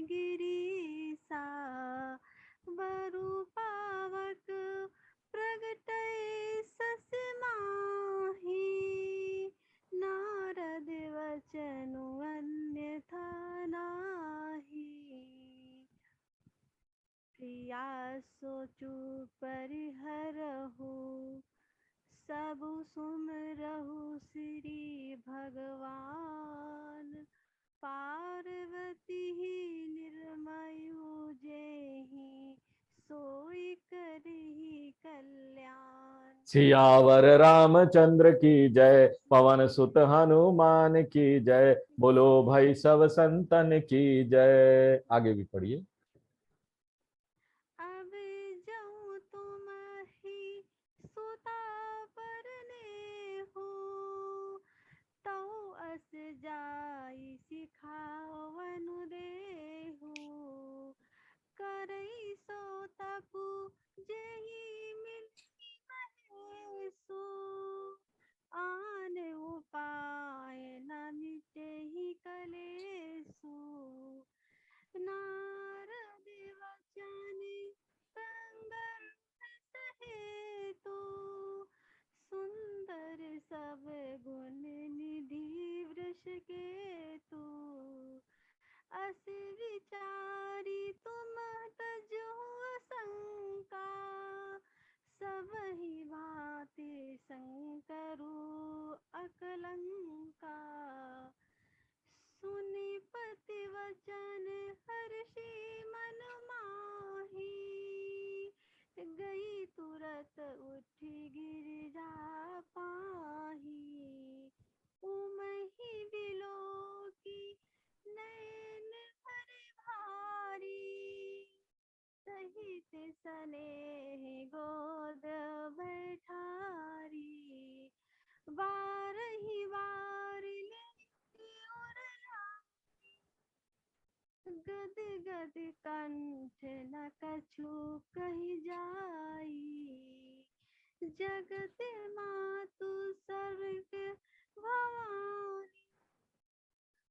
गिरीसा। बरु पावक प्रगटय सस माही, नारद वचनु अन्यथा नाही। प्रिया सोचु परिहरहु, सबु सुमरहु श्री भगवान। पार्वती ही निर्मयु जेहि, सोई करहि कल्याण। सियावर रामचंद्र की जय, पवन सुत हनुमान की जय, बोलो भाई सब संतन की जय। आगे भी पढ़िए। अब जाऊं तुम्हि सुता परने हो, तो अस जाई सिखावनु देहु। करई सो तपु जेहि मिली महेशु, आन उपाय न मिटेहि कलेसु। नारद आदि कंठ न कछु कही जाई, जगत मातु सर्ग भवानी,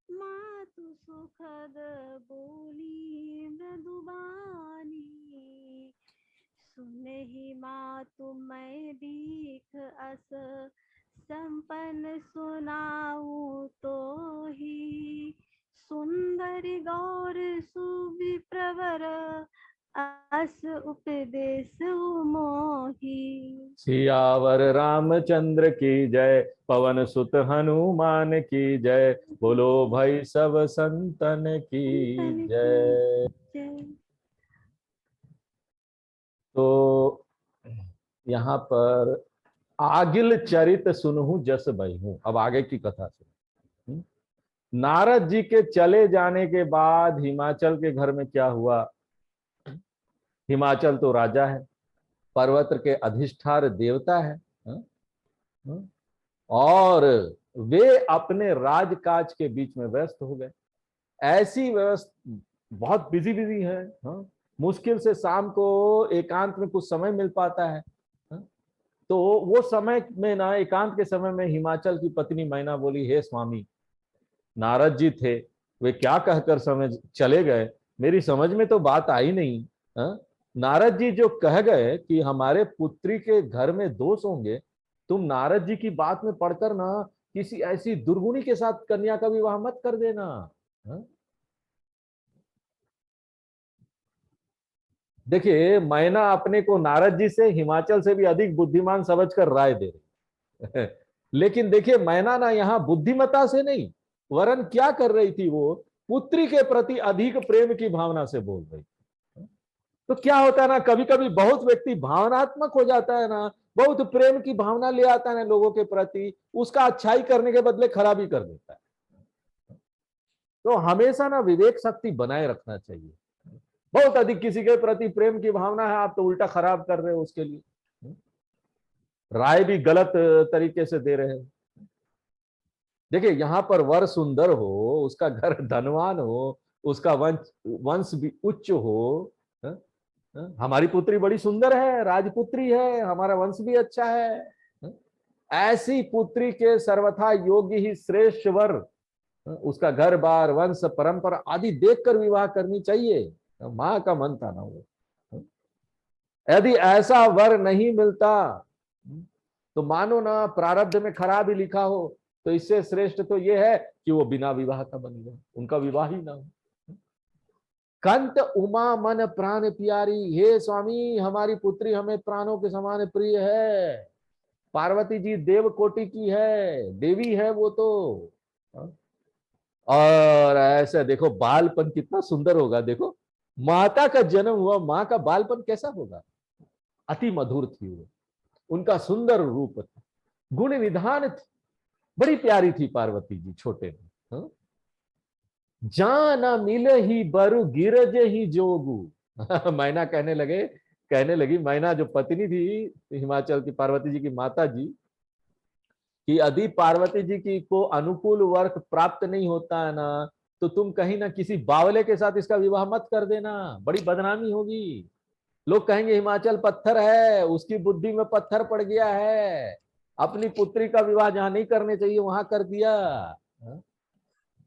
मातु सुखद बोली मृदुबानी, सुनहि मातु मैं दीख अस संपन्न सुनाऊं तो ही, सुंदरी गौर सुविप्रवर अस उपदेश मोही। सियावर रामचंद्र की जय, पवन सुत हनुमान की जय, बोलो भाई सब संतन की जय। जय। तो यहाँ पर आगिल चरित सुनहु जस बहूं। अब आगे की कथा सुन। नारद जी के चले जाने के बाद हिमाचल के घर में क्या हुआ। हिमाचल तो राजा है, पर्वत के अधिष्ठार देवता है, और वे अपने राजकाज के बीच में व्यस्त हो गए। ऐसी व्यवस्था बहुत बिजी बिजी है, मुश्किल से शाम को एकांत में कुछ समय मिल पाता है। तो वो समय में ना, एकांत के समय में हिमाचल की पत्नी मैना बोली, हे स्वामी, नारद जी थे, वे क्या कहकर समझ चले गए, मेरी समझ में तो बात आई नहीं। नारद जी जो कह गए कि हमारे पुत्री के घर में दोष होंगे, तुम नारद जी की बात में पढ़कर ना किसी ऐसी दुर्गुणी के साथ कन्या का विवाह मत कर देना। देखिए, मैना अपने को नारद जी से, हिमाचल से भी अधिक बुद्धिमान समझकर राय दे रही लेकिन देखिए, मैना ना यहाँ बुद्धिमता से नहीं, वरन क्या कर रही थी, वो पुत्री के प्रति अधिक प्रेम की भावना से बोल रही। तो क्या होता है ना, कभी कभी बहुत व्यक्ति भावनात्मक हो जाता है ना, बहुत प्रेम की भावना ले आता है ना लोगों के प्रति, उसका अच्छाई करने के बदले खराबी कर देता है। तो हमेशा ना विवेक शक्ति बनाए रखना चाहिए। बहुत अधिक किसी के प्रति प्रेम की भावना है, आप तो उल्टा खराब कर रहे हो, उसके लिए राय भी गलत तरीके से दे रहे हैं। देखिए, यहां पर वर सुंदर हो, उसका घर धनवान हो, उसका वंश भी उच्च हो। हमारी पुत्री बड़ी सुंदर है, राजपुत्री है, हमारा वंश भी अच्छा है। ऐसी पुत्री के सर्वथा योग्य ही श्रेष्ठ वर, उसका घर बार वंश परंपरा आदि देखकर विवाह करनी चाहिए। मां का मन था ना वो। यदि ऐसा वर नहीं मिलता तो मानो ना प्रारब्ध में खराब ही लिखा हो, तो इससे श्रेष्ठ तो ये है कि वो बिना विवाह का बन गए, उनका विवाह ही ना हो। कंत उमा मन प्राण प्यारी, हे स्वामी, हमारी पुत्री हमें प्राणों के समान प्रिय है। पार्वती जी देव कोटि की है, देवी है वो तो। और ऐसे देखो बालपन कितना सुंदर होगा। देखो, माता का जन्म हुआ, मां का बालपन कैसा होगा, अति मधुर थी वो, उनका सुंदर रूप था, गुण विधान थी, बड़ी प्यारी थी पार्वती जी छोटे में। जाना मिल ही बरु गिरज ही जोगू मैना कहने लगी, मैना जो पत्नी थी हिमाचल की, पार्वती जी की माता जी, कि यदि पार्वती जी की को अनुकूल वर्ग प्राप्त नहीं होता है ना, तो तुम कहीं ना किसी बावले के साथ इसका विवाह मत कर देना, बड़ी बदनामी होगी। लोग कहेंगे हिमाचल पत्थर है, उसकी बुद्धि में पत्थर पड़ गया है, अपनी पुत्री का विवाह जहां नहीं करने चाहिए वहां कर दिया।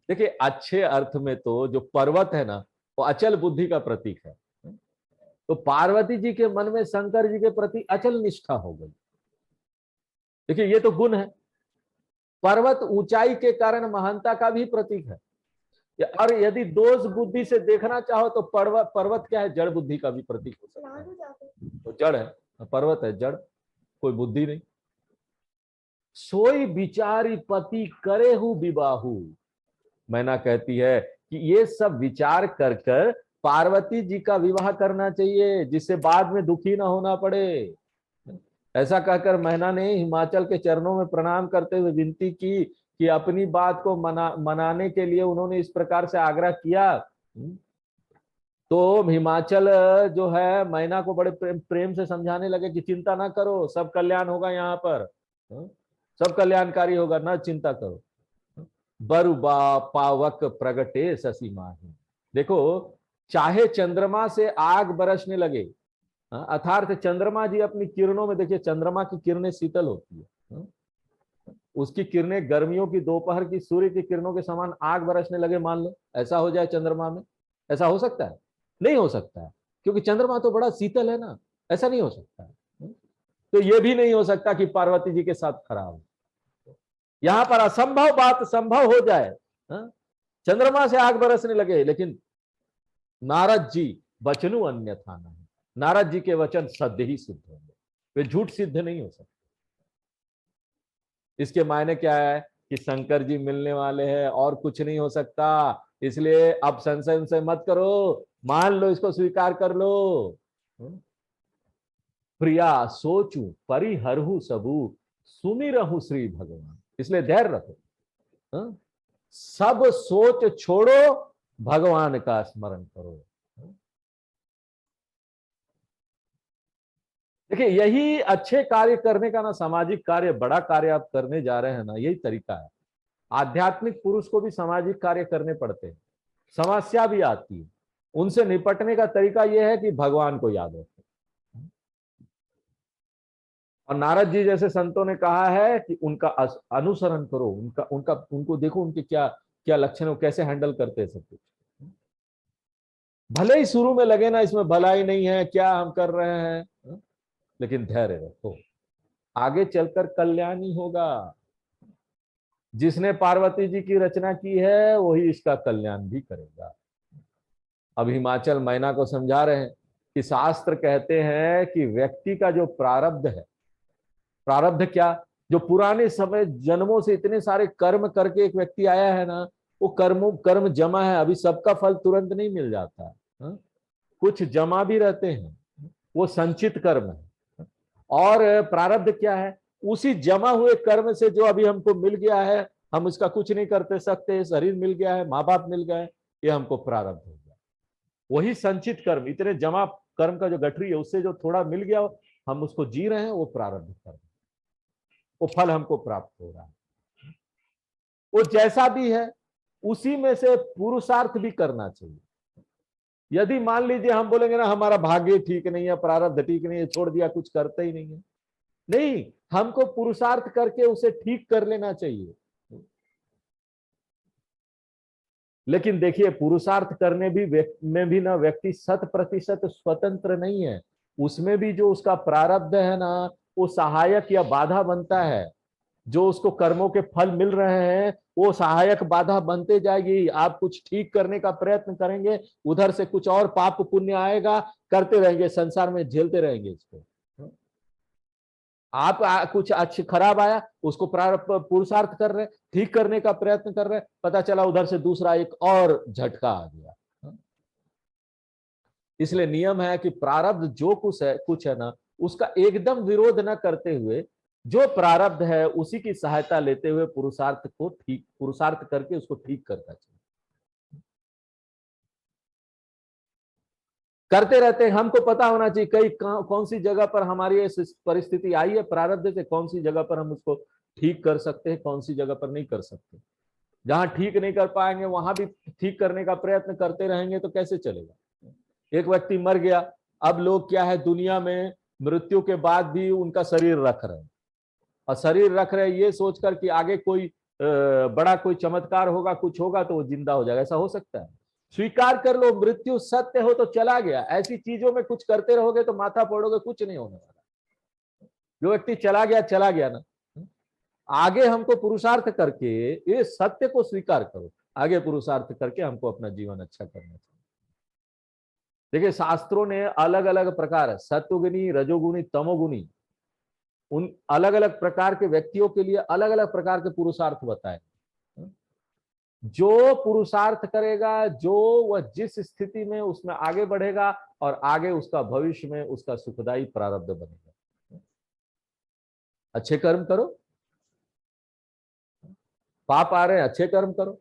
देखिए, अच्छे अर्थ में तो जो पर्वत है ना, वो अचल बुद्धि का प्रतीक है। तो पार्वती जी के मन में शंकर जी के प्रति अचल निष्ठा हो गई। देखिए, ये तो गुण है। पर्वत ऊंचाई के कारण महानता का भी प्रतीक है। और यदि दोष बुद्धि से देखना चाहो तो पर्वत क्या है, जड़ बुद्धि का भी प्रतीक हो सकता है। तो जड़ है, पर्वत है जड़, कोई बुद्धि नहीं। सोई विचारी पति करे हु विवाहु, मैना कहती है कि ये सब विचार कर कर पार्वती जी का विवाह करना चाहिए, जिससे बाद में दुखी ना होना पड़े। ऐसा कहकर मैना ने हिमाचल के चरणों में प्रणाम करते हुए विनती की कि अपनी बात को मनाने के लिए उन्होंने इस प्रकार से आग्रह किया। तो हिमाचल जो है मैना को बड़े प्रेम से समझाने लगे कि चिंता ना करो, सब कल्याण होगा, यहाँ पर सब कल्याणकारी होगा, ना चिंता करो। बरुबा पावक प्रगटे शशि माही। देखो, चाहे चंद्रमा से आग बरसने लगे, अर्थात चंद्रमा जी अपनी किरणों में, देखिए चंद्रमा की किरणें शीतल होती है, उसकी किरणें गर्मियों की दोपहर की सूर्य की किरणों के समान आग बरसने लगे, मान लो ऐसा हो जाए चंद्रमा में, ऐसा हो सकता है? नहीं हो सकता है, क्योंकि चंद्रमा तो बड़ा शीतल है ना, ऐसा नहीं हो सकता है। तो ये भी नहीं हो सकता कि पार्वती जी के साथ खराब हो। यहां पर असंभव बात संभव हो जाए, चंद्रमा से आग बरसने लगे, लेकिन नारद जी वचनु अन्यथा नहीं, नारद जी के वचन सत्य ही सिद्ध होंगे, वे झूठ सिद्ध नहीं हो सकते। इसके मायने क्या है कि शंकर जी मिलने वाले हैं और कुछ नहीं हो सकता, इसलिए अब संशय उनसे मत करो, मान लो, इसको स्वीकार कर लो। प्रिया सोचू परिहरहु सबू सुमिरहु श्री भगवान, इसलिए धैर्य रखो, सब सोच छोड़ो, भगवान का स्मरण करो। देखिए यही अच्छे कार्य करने का ना, सामाजिक कार्य, बड़ा कार्य आप करने जा रहे हैं ना, यही तरीका है। आध्यात्मिक पुरुष को भी सामाजिक कार्य करने पड़ते हैं, समस्या भी आती है, उनसे निपटने का तरीका यह है कि भगवान को याद रखें। और नारद जी जैसे संतों ने कहा है कि उनका अनुसरण करो, उनको देखो, उनके क्या क्या लक्षण हो, कैसे हैंडल करते हैं सब कुछ। भले ही शुरू में लगे ना इसमें भलाई नहीं है, क्या हम कर रहे हैं, लेकिन धैर्य रखो, आगे चलकर कल्याण ही होगा। जिसने पार्वती जी की रचना की है वही इसका कल्याण भी करेगा। अब हिमाचल मैना को समझा रहे हैं कि शास्त्र कहते हैं कि व्यक्ति का जो प्रारब्ध है, प्रारब्ध क्या, जो पुराने समय जन्मों से इतने सारे कर्म करके एक व्यक्ति आया है ना, वो कर्म जमा है, अभी सबका फल तुरंत नहीं मिल जाता है, कुछ जमा भी रहते हैं, वो संचित कर्म है। और प्रारब्ध क्या है, उसी जमा हुए कर्म से जो अभी हमको मिल गया है, हम उसका कुछ नहीं करते सकते, शरीर मिल गया है, माँ बाप मिल गए, ये हमको प्रारब्ध हो गया। वही संचित कर्म, इतने जमा कर्म का जो गठरी है, उससे जो थोड़ा मिल गया हम उसको जी रहे हैं, वो प्रारब्ध कर्म, वो फल हमको प्राप्त हो रहा है। वो जैसा भी है उसी में से पुरुषार्थ भी करना चाहिए। यदि मान लीजिए हम बोलेंगे ना हमारा भाग्य ठीक नहीं है, प्रारब्ध ठीक नहीं है, छोड़ दिया, कुछ करते ही नहीं है, नहीं, हमको पुरुषार्थ करके उसे ठीक कर लेना चाहिए। लेकिन देखिए पुरुषार्थ करने में भी ना व्यक्ति 100% स्वतंत्र नहीं है, उसमें भी जो उसका प्रारब्ध है ना, वो सहायक या बाधा बनता है। जो उसको कर्मों के फल मिल रहे हैं वो सहायक बाधा बनते जाएगी। आप कुछ ठीक करने का प्रयत्न करेंगे, उधर से कुछ और पाप पुण्य आएगा, करते रहेंगे, संसार में झेलते रहेंगे इसको। आप कुछ अच्छे खराब आया, उसको पुरुषार्थ कर रहे, ठीक करने का प्रयत्न कर रहे, पता चला उधर से दूसरा एक और झटका आ गया। इसलिए नियम है कि प्रारब्ध जो कुछ है ना, उसका एकदम विरोध न करते हुए, जो प्रारब्ध है उसी की सहायता लेते हुए पुरुषार्थ करके उसको ठीक करना चाहिए। करते रहते हैं, हमको पता होना चाहिए कई कौन सी जगह पर हमारी परिस्थिति आई है प्रारब्ध से, कौन सी जगह पर हम उसको ठीक कर सकते हैं, कौन सी जगह पर नहीं कर सकते। जहां ठीक नहीं कर पाएंगे वहां भी ठीक करने का प्रयत्न करते रहेंगे तो कैसे चलेगा। एक व्यक्ति मर गया, अब लोग क्या है दुनिया में मृत्यु के बाद भी उनका शरीर रख रहे हैं, और शरीर रख रहे ये सोचकर कि आगे कोई बड़ा कोई चमत्कार होगा, कुछ होगा तो वो जिंदा हो जाएगा। ऐसा हो सकता है? स्वीकार कर लो मृत्यु सत्य हो तो चला गया, ऐसी चीजों में कुछ करते रहोगे तो माथा फोड़ोगे, कुछ नहीं होने वाला। जो व्यक्ति चला गया ना, आगे हमको पुरुषार्थ करके ये सत्य को स्वीकार करो, आगे पुरुषार्थ करके हमको अपना जीवन अच्छा करना चाहिए। देखिए शास्त्रों ने अलग अलग प्रकार, सत्वगुणी, रजोगुणी, तमोगुणी, उन अलग अलग प्रकार के व्यक्तियों के लिए अलग अलग प्रकार के पुरुषार्थ बताए। जो पुरुषार्थ करेगा, जो वह जिस स्थिति में उसमें आगे बढ़ेगा और आगे उसका भविष्य में उसका सुखदायी प्रारब्ध बनेगा। अच्छे कर्म करो, पाप आ रहे हैं अच्छे कर्म करो,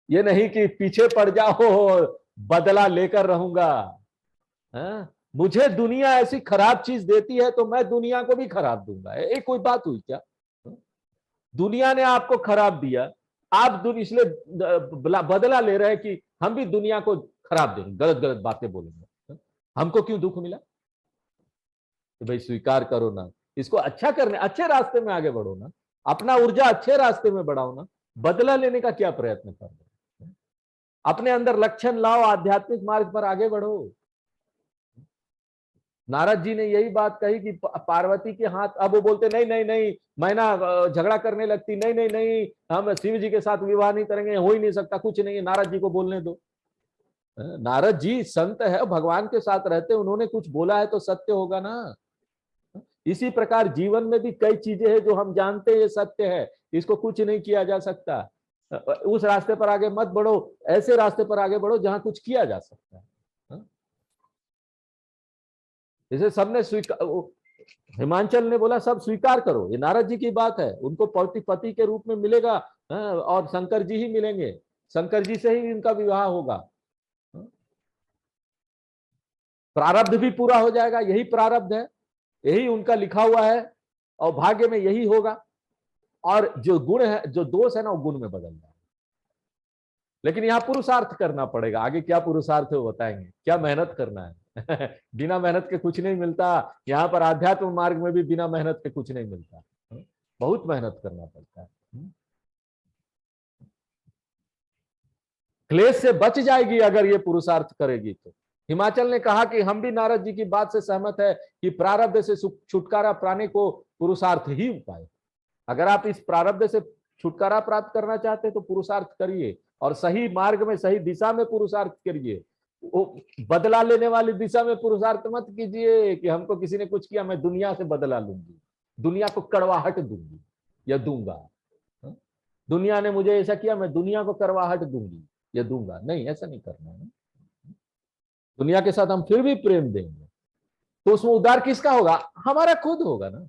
ये नहीं कि पीछे पड़ जाओ बदला लेकर रहूंगा। मुझे दुनिया ऐसी खराब चीज देती है तो मैं दुनिया को भी खराब दूंगा, ये कोई बात हुई क्या? दुनिया ने आपको खराब दिया, आप इसलिए बदला ले रहे हैं कि हम भी दुनिया को खराब देंगे, गलत गलत बातें बोलेंगे। हमको क्यों दुख मिला? तो भाई स्वीकार करो ना, इसको अच्छा करने, अच्छे रास्ते में आगे बढ़ो ना, अपना ऊर्जा अच्छे रास्ते में बढ़ाओ ना, बदला लेने का क्या प्रयत्न कर रहे हो? अपने अंदर लक्षण लाओ, आध्यात्मिक मार्ग पर आगे बढ़ो। नारद जी ने यही बात कही कि पार्वती के हाथ, अब वो बोलते नहीं नहीं नहीं, मैना झगड़ा करने लगती, नहीं नहीं नहीं, हम शिव जी के साथ विवाह नहीं करेंगे, हो ही नहीं सकता, कुछ नहीं है, नारद जी को बोलने दो। नारद जी संत है, भगवान के साथ रहते, उन्होंने कुछ बोला है तो सत्य होगा ना। इसी प्रकार जीवन में भी कई चीजें हैं जो हम जानते हैं ये सत्य है, इसको कुछ नहीं किया जा सकता। उस रास्ते पर आगे मत बढ़ो, ऐसे रास्ते पर आगे बढ़ो जहां कुछ किया जा सकता है। जैसे सबने स्वीकार, हिमांचल ने बोला सब स्वीकार करो, ये नारद जी की बात है, उनको पति के रूप में मिलेगा और शंकर जी ही मिलेंगे, शंकर जी से ही इनका विवाह होगा। प्रारब्ध भी पूरा हो जाएगा, यही प्रारब्ध है, यही उनका लिखा हुआ है और भाग्य में यही होगा। और जो गुण है, जो दोष है ना, वो गुण में बदल जाएगा। लेकिन यहाँ पुरुषार्थ करना पड़ेगा। आगे क्या पुरुषार्थ है वो बताएंगे, क्या मेहनत करना है। बिना मेहनत के कुछ नहीं मिलता। यहाँ पर आध्यात्म मार्ग में भी बिना मेहनत के कुछ नहीं मिलता, बहुत मेहनत करना पड़ता है। क्लेश से बच जाएगी अगर ये पुरुषार्थ करेगी तो। हिमाचल ने कहा कि हम भी नारद जी की बात से सहमत है कि प्रारब्ध से छुटकारा पाने को पुरुषार्थ ही उपाय। अगर आप इस प्रारब्ध से छुटकारा प्राप्त करना चाहते हैं तो पुरुषार्थ करिए, और सही मार्ग में सही दिशा में पुरुषार्थ करिए। वो बदला लेने वाली दिशा में पुरुषार्थ मत कीजिए कि हमको किसी ने कुछ किया, मैं दुनिया से बदला लूंगी, दुनिया को कड़वाहट दूंगी या दूंगा, दुनिया ने मुझे ऐसा किया मैं दुनिया को कड़वाहट दूंगी या दूंगा। नहीं, ऐसा नहीं करना है। दुनिया के साथ हम फिर भी प्रेम देंगे तो उसमें उद्धार किसका होगा? हमारा खुद होगा ना।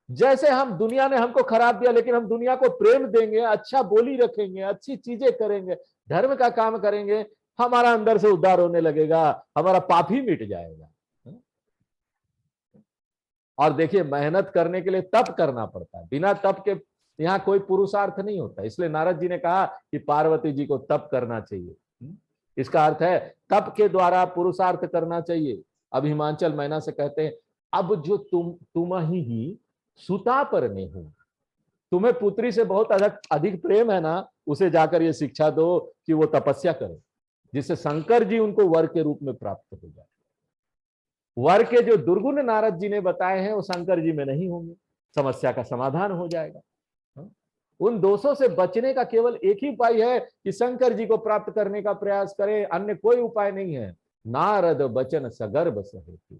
जैसे हम, दुनिया ने हमको खराब दिया लेकिन हम दुनिया को प्रेम देंगे, अच्छा बोली रखेंगे, अच्छी चीजें करेंगे, धर्म का काम करेंगे, हमारा अंदर से उद्धार होने लगेगा, हमारा पाप ही मिट जाएगा। और देखिए, मेहनत करने के लिए तप करना पड़ता है, बिना तप के यहाँ कोई पुरुषार्थ नहीं होता। इसलिए नारद जी ने कहा कि पार्वती जी को तप करना चाहिए। इसका अर्थ है तप के द्वारा पुरुषार्थ करना चाहिए। अब हिमांचल मैना से कहते हैं, अब जो तुम ही सुता पर ने हो, तुम्हें पुत्री से बहुत अधिक प्रेम है ना, उसे जाकर ये शिक्षा दो कि वो तपस्या करे, जिससे शंकर जी उनको वर के रूप में प्राप्त हो जाए। वर के जो दुर्गुण नारद जी ने बताए हैं वो शंकर जी में नहीं होंगे, समस्या का समाधान हो जाएगा। उन दोषों से बचने का केवल एक ही उपाय है कि शंकर जी को प्राप्त करने का प्रयास करें, अन्य कोई उपाय नहीं है। नारद बचन सगर्भ सहेतु।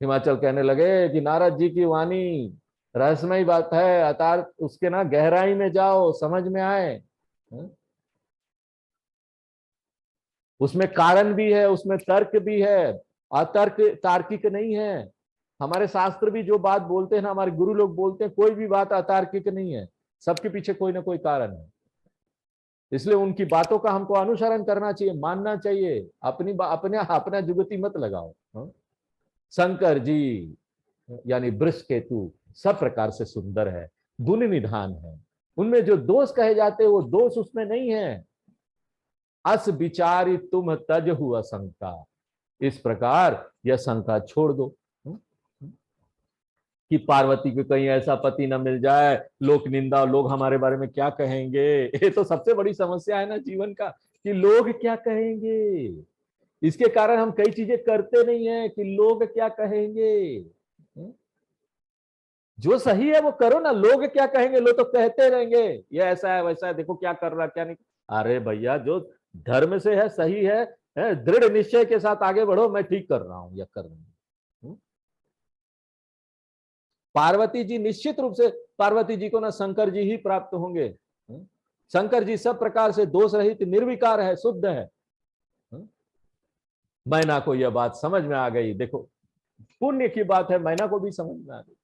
हिमाचल कहने लगे कि नारद जी की वाणी रहस्यमय बात है, अर्थात उसके ना गहराई में जाओ, समझ में आए। उसमें कारण भी है, उसमें तर्क भी है, अतर्क तार्किक नहीं है। हमारे शास्त्र भी जो बात बोलते हैं ना, हमारे गुरु लोग बोलते हैं, कोई भी बात अतार्किक नहीं है, सबके पीछे कोई ना कोई कारण है। इसलिए उनकी बातों का हमको अनुसरण करना चाहिए, मानना चाहिए, अपना जुगती मत लगाओ। शंकर जी यानी वृष केतु सब प्रकार से सुंदर है, गुण निधान है, उनमें जो दोष कहे जाते हैं वो दोष उसमें नहीं है। अस विचारी तुम तज हुआ शंका, इस प्रकार यह शंका छोड़ दो कि पार्वती को कहीं ऐसा पति न मिल जाए, लोक निंदा, लोग हमारे बारे में क्या कहेंगे। ये तो सबसे बड़ी समस्या है ना जीवन का, कि लोग क्या कहेंगे। इसके कारण हम कई चीजें करते नहीं है कि लोग क्या कहेंगे। जो सही है वो करो ना, लोग क्या कहेंगे, लोग तो कहते रहेंगे ये ऐसा है वैसा है, देखो क्या कर रहा क्या नहीं। अरे भैया, जो धर्म से है, सही है, दृढ़ निश्चय के साथ आगे बढ़ो, मैं ठीक कर रहा हूं या कर रही हूं। पार्वती जी निश्चित रूप से, पार्वती जी को ना शंकर जी ही प्राप्त होंगे। शंकर जी सब प्रकार से दोष रहित निर्विकार है, शुद्ध है। मैना को यह बात समझ में आ गई। देखो, पुण्य की बात है, मैना को भी समझ में आ गई।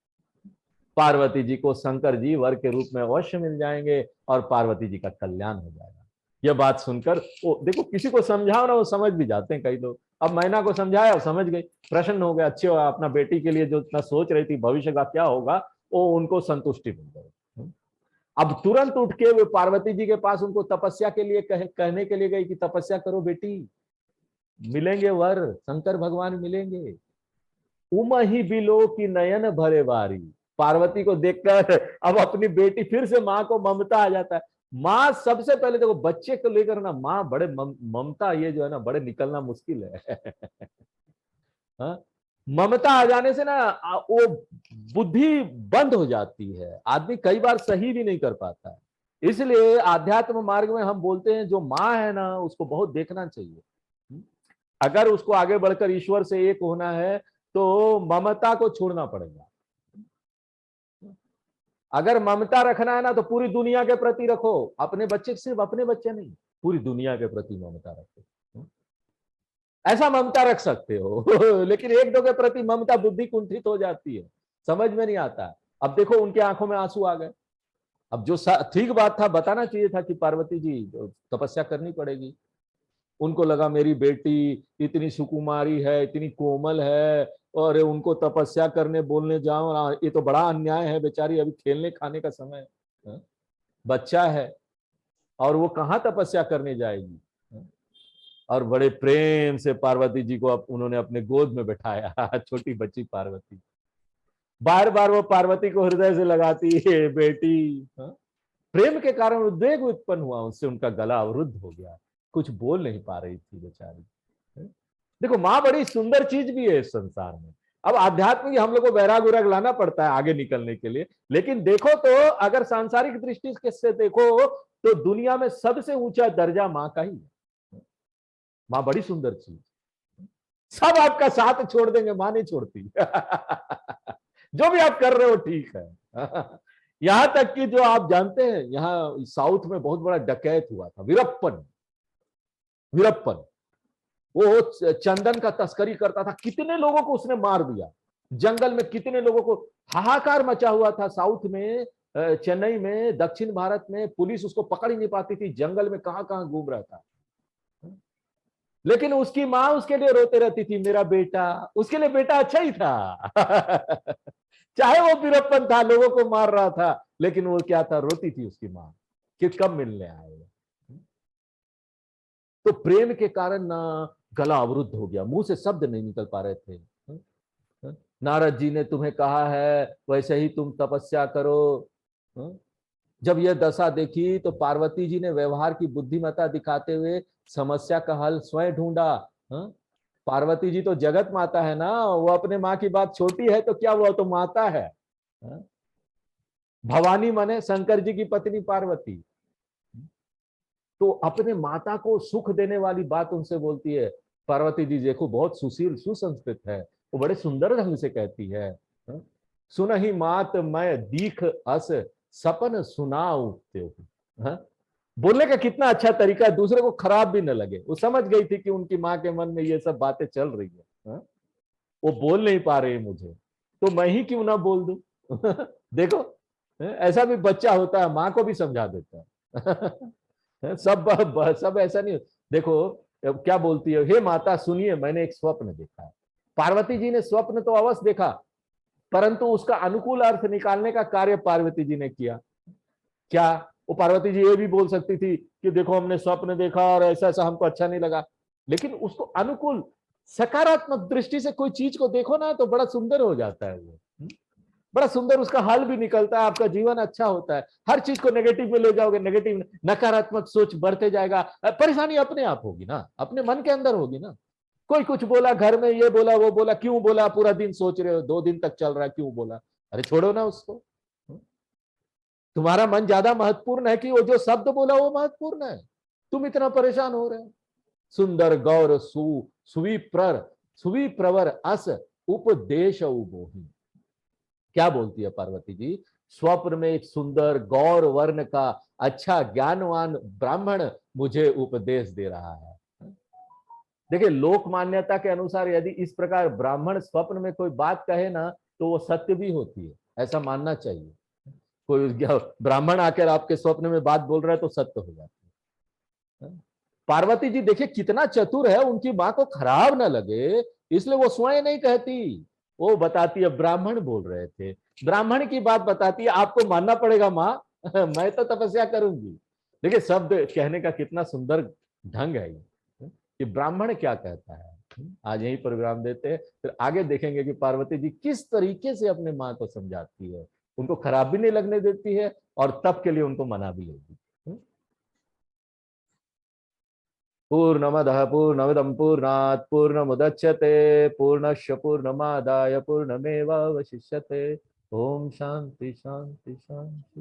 पार्वती जी को शंकर जी वर के रूप में अवश्य मिल जाएंगे और पार्वती जी का कल्याण हो जाएगा। यह बात सुनकर वो, देखो, किसी को समझाओ ना, वो समझ भी जाते हैं कई लोग। अब मैना को समझाया, समझ गई, प्रसन्न हो गया, अच्छे हुआ, अपना बेटी के लिए जो इतना सोच रही थी भविष्य का क्या होगा, वो उनको संतुष्टि मिल गई। अब तुरंत उठ के वो पार्वती जी के पास उनको तपस्या के लिए कहने के लिए गई कि तपस्या करो बेटी, मिलेंगे वर, शंकर भगवान मिलेंगे। उम ही बिलो की नयन भरे बारी, पार्वती को देखकर अब अपनी बेटी, फिर से माँ को ममता आ जाता है। माँ सबसे पहले देखो बच्चे को लेकर ना, माँ बड़े ममता, ये जो है ना बड़े निकलना मुश्किल है। हाँ? ममता आ जाने से ना वो बुद्धि बंद हो जाती है, आदमी कई बार सही भी नहीं कर पाता है। इसलिए आध्यात्म मार्ग में हम बोलते हैं जो माँ है ना उसको बहुत देखना चाहिए। अगर उसको आगे बढ़कर ईश्वर से एक होना है तो ममता को छोड़ना पड़ेगा। अगर ममता रखना है ना तो पूरी दुनिया के प्रति रखो, अपने बच्चे, सिर्फ अपने बच्चे नहीं, पूरी दुनिया के प्रति ममता रखो। ऐसा ममता रख सकते हो। लेकिन एक दो के प्रति ममता बुद्धि कुंठित हो जाती है, समझ में नहीं आता। अब देखो उनके आंखों में आंसू आ गए। अब जो ठीक बात था, बताना चाहिए था कि पार्वती जी तपस्या करनी पड़ेगी। उनको लगा मेरी बेटी इतनी सुकुमारी है, इतनी कोमल है, और उनको तपस्या करने बोलने जाऊं, ये तो बड़ा अन्याय है, बेचारी अभी खेलने खाने का समय है, बच्चा है, और वो कहाँ तपस्या करने जाएगी। और बड़े प्रेम से पार्वती जी को उन्होंने अपने गोद में बैठाया। छोटी बच्ची पार्वती, बार बार वो पार्वती को हृदय से लगाती है, बेटी। प्रेम के कारण उद्वेग उत्पन्न हुआ उससे, उनका गला अवरुद्ध हो गया, कुछ बोल नहीं पा रही थी बेचारी। देखो माँ बड़ी सुंदर चीज भी है इस संसार में। अब आध्यात्म की हम लोग को वैराग उराग लाना पड़ता है आगे निकलने के लिए, लेकिन देखो तो अगर सांसारिक दृष्टि से देखो तो दुनिया में सबसे ऊंचा दर्जा माँ का ही है। माँ बड़ी सुंदर चीज, सब आपका साथ छोड़ देंगे, माँ नहीं छोड़ती। जो भी आप कर रहे हो ठीक है। यहां तक कि जो आप जानते हैं, यहां साउथ में बहुत बड़ा डकैत हुआ था, वीरप्पन। वीरप्पन वो चंदन का तस्करी करता था, कितने लोगों को उसने मार दिया, जंगल में कितने लोगों को, हाहाकार मचा हुआ था साउथ में, चेन्नई में, दक्षिण भारत में। पुलिस उसको पकड़ ही नहीं पाती थी, जंगल में कहां कहां घूम रहा था। लेकिन उसकी माँ उसके लिए रोते रहती थी, मेरा बेटा। उसके लिए बेटा अच्छा ही था। चाहे वो वीरप्पन था, लोगों को मार रहा था, लेकिन वो क्या था, रोती थी उसकी माँ कि कब मिलने आएगा। तो प्रेम के कारण ना गला अवरुद्ध हो गया, मुंह से शब्द नहीं निकल पा रहे थे। नारद जी ने तुम्हें कहा है वैसे ही तुम तपस्या करो। जब यह दशा देखी तो पार्वती जी ने व्यवहार की बुद्धिमत्ता दिखाते हुए समस्या का हल स्वयं ढूंढा। पार्वती जी तो जगत माता है ना, वो अपने माँ की बात छोटी है तो क्या, वो तो माता है। भवानी माने शंकर जी की पत्नी पार्वती, तो अपने माता को सुख देने वाली बात उनसे बोलती है। पार्वती जी देखो बहुत सुशील सुसंस्कृत है, वो बड़े सुंदर ढंग से कहती है, सुन ही मात मैं दीख अस सपन सुनाऊ। बोलने का कितना अच्छा तरीका है, दूसरे को खराब भी न लगे। वो समझ गई थी कि उनकी माँ के मन में ये सब बातें चल रही है, वो बोल नहीं पा रहे मुझे, तो मैं ही क्यों ना बोल दूं। देखो ऐसा भी बच्चा होता है, माँ को भी समझा देता है। सब ऐसा नहीं। देखो क्या बोलती है, हे माता सुनिए मैंने एक स्वप्न देखा है। पार्वती जी ने स्वप्न तो अवश्य देखा, परंतु उसका अनुकूल अर्थ निकालने का कार्य पार्वती जी ने किया। क्या वो पार्वती जी ये भी बोल सकती थी कि देखो हमने स्वप्न देखा और ऐसा ऐसा हमको अच्छा नहीं लगा, लेकिन उसको अनुकूल सकारात्मक दृष्टि से कोई चीज को देखो ना तो बड़ा सुंदर हो जाता है वो, बड़ा सुंदर उसका हल भी निकलता है, आपका जीवन अच्छा होता है। हर चीज को नेगेटिव में ले जाओगे, नेगेटिव नकारात्मक सोच बढ़ते जाएगा, परेशानी अपने आप होगी ना, अपने मन के अंदर होगी ना। कोई कुछ बोला घर में, ये बोला वो बोला, क्यों बोला, पूरा दिन सोच रहे हो, 2 दिन तक चल रहा है, क्यों बोला, अरे छोड़ो ना उसको। तुम्हारा मन ज्यादा महत्वपूर्ण है कि वो जो शब्द बोला वो महत्वपूर्ण है, तुम इतना परेशान हो रहे हो। सुंदर गौर सुवी प्रवर अस उपदेश उबोही। क्या बोलती है पार्वती जी, स्वप्न में एक सुंदर गौर वर्ण का अच्छा ज्ञानवान ब्राह्मण मुझे उपदेश दे रहा है। देखिए लोक मान्यता के अनुसार यदि इस प्रकार ब्राह्मण स्वप्न में कोई बात कहे ना तो वो सत्य भी होती है, ऐसा मानना चाहिए। कोई ब्राह्मण आकर आपके स्वप्न में बात बोल रहा है तो सत्य हो जाती है। पार्वती जी देखिए कितना चतुर है, उनकी माँ को खराब ना लगे इसलिए वो स्वयं नहीं कहती, वो बताती है ब्राह्मण बोल रहे थे, ब्राह्मण की बात बताती है, आपको मानना पड़ेगा माँ मैं तो तपस्या करूंगी। देखिए शब्द कहने का कितना सुंदर ढंग है ये, कि ब्राह्मण क्या कहता है। आज यही प्रोग्राम देते हैं, फिर आगे देखेंगे कि पार्वती जी किस तरीके से अपने माँ को समझाती है, उनको खराब भी नहीं लगने देती है और तब के लिए उनको मना भी लेगी। पूर्णमदः पूर्णमिदं पूर्णात् पूर्णमुदच्यते पूर्णस्य पूर्णमादाय पूर्णमेवावशिष्यते। ओम शांति शांति शांति।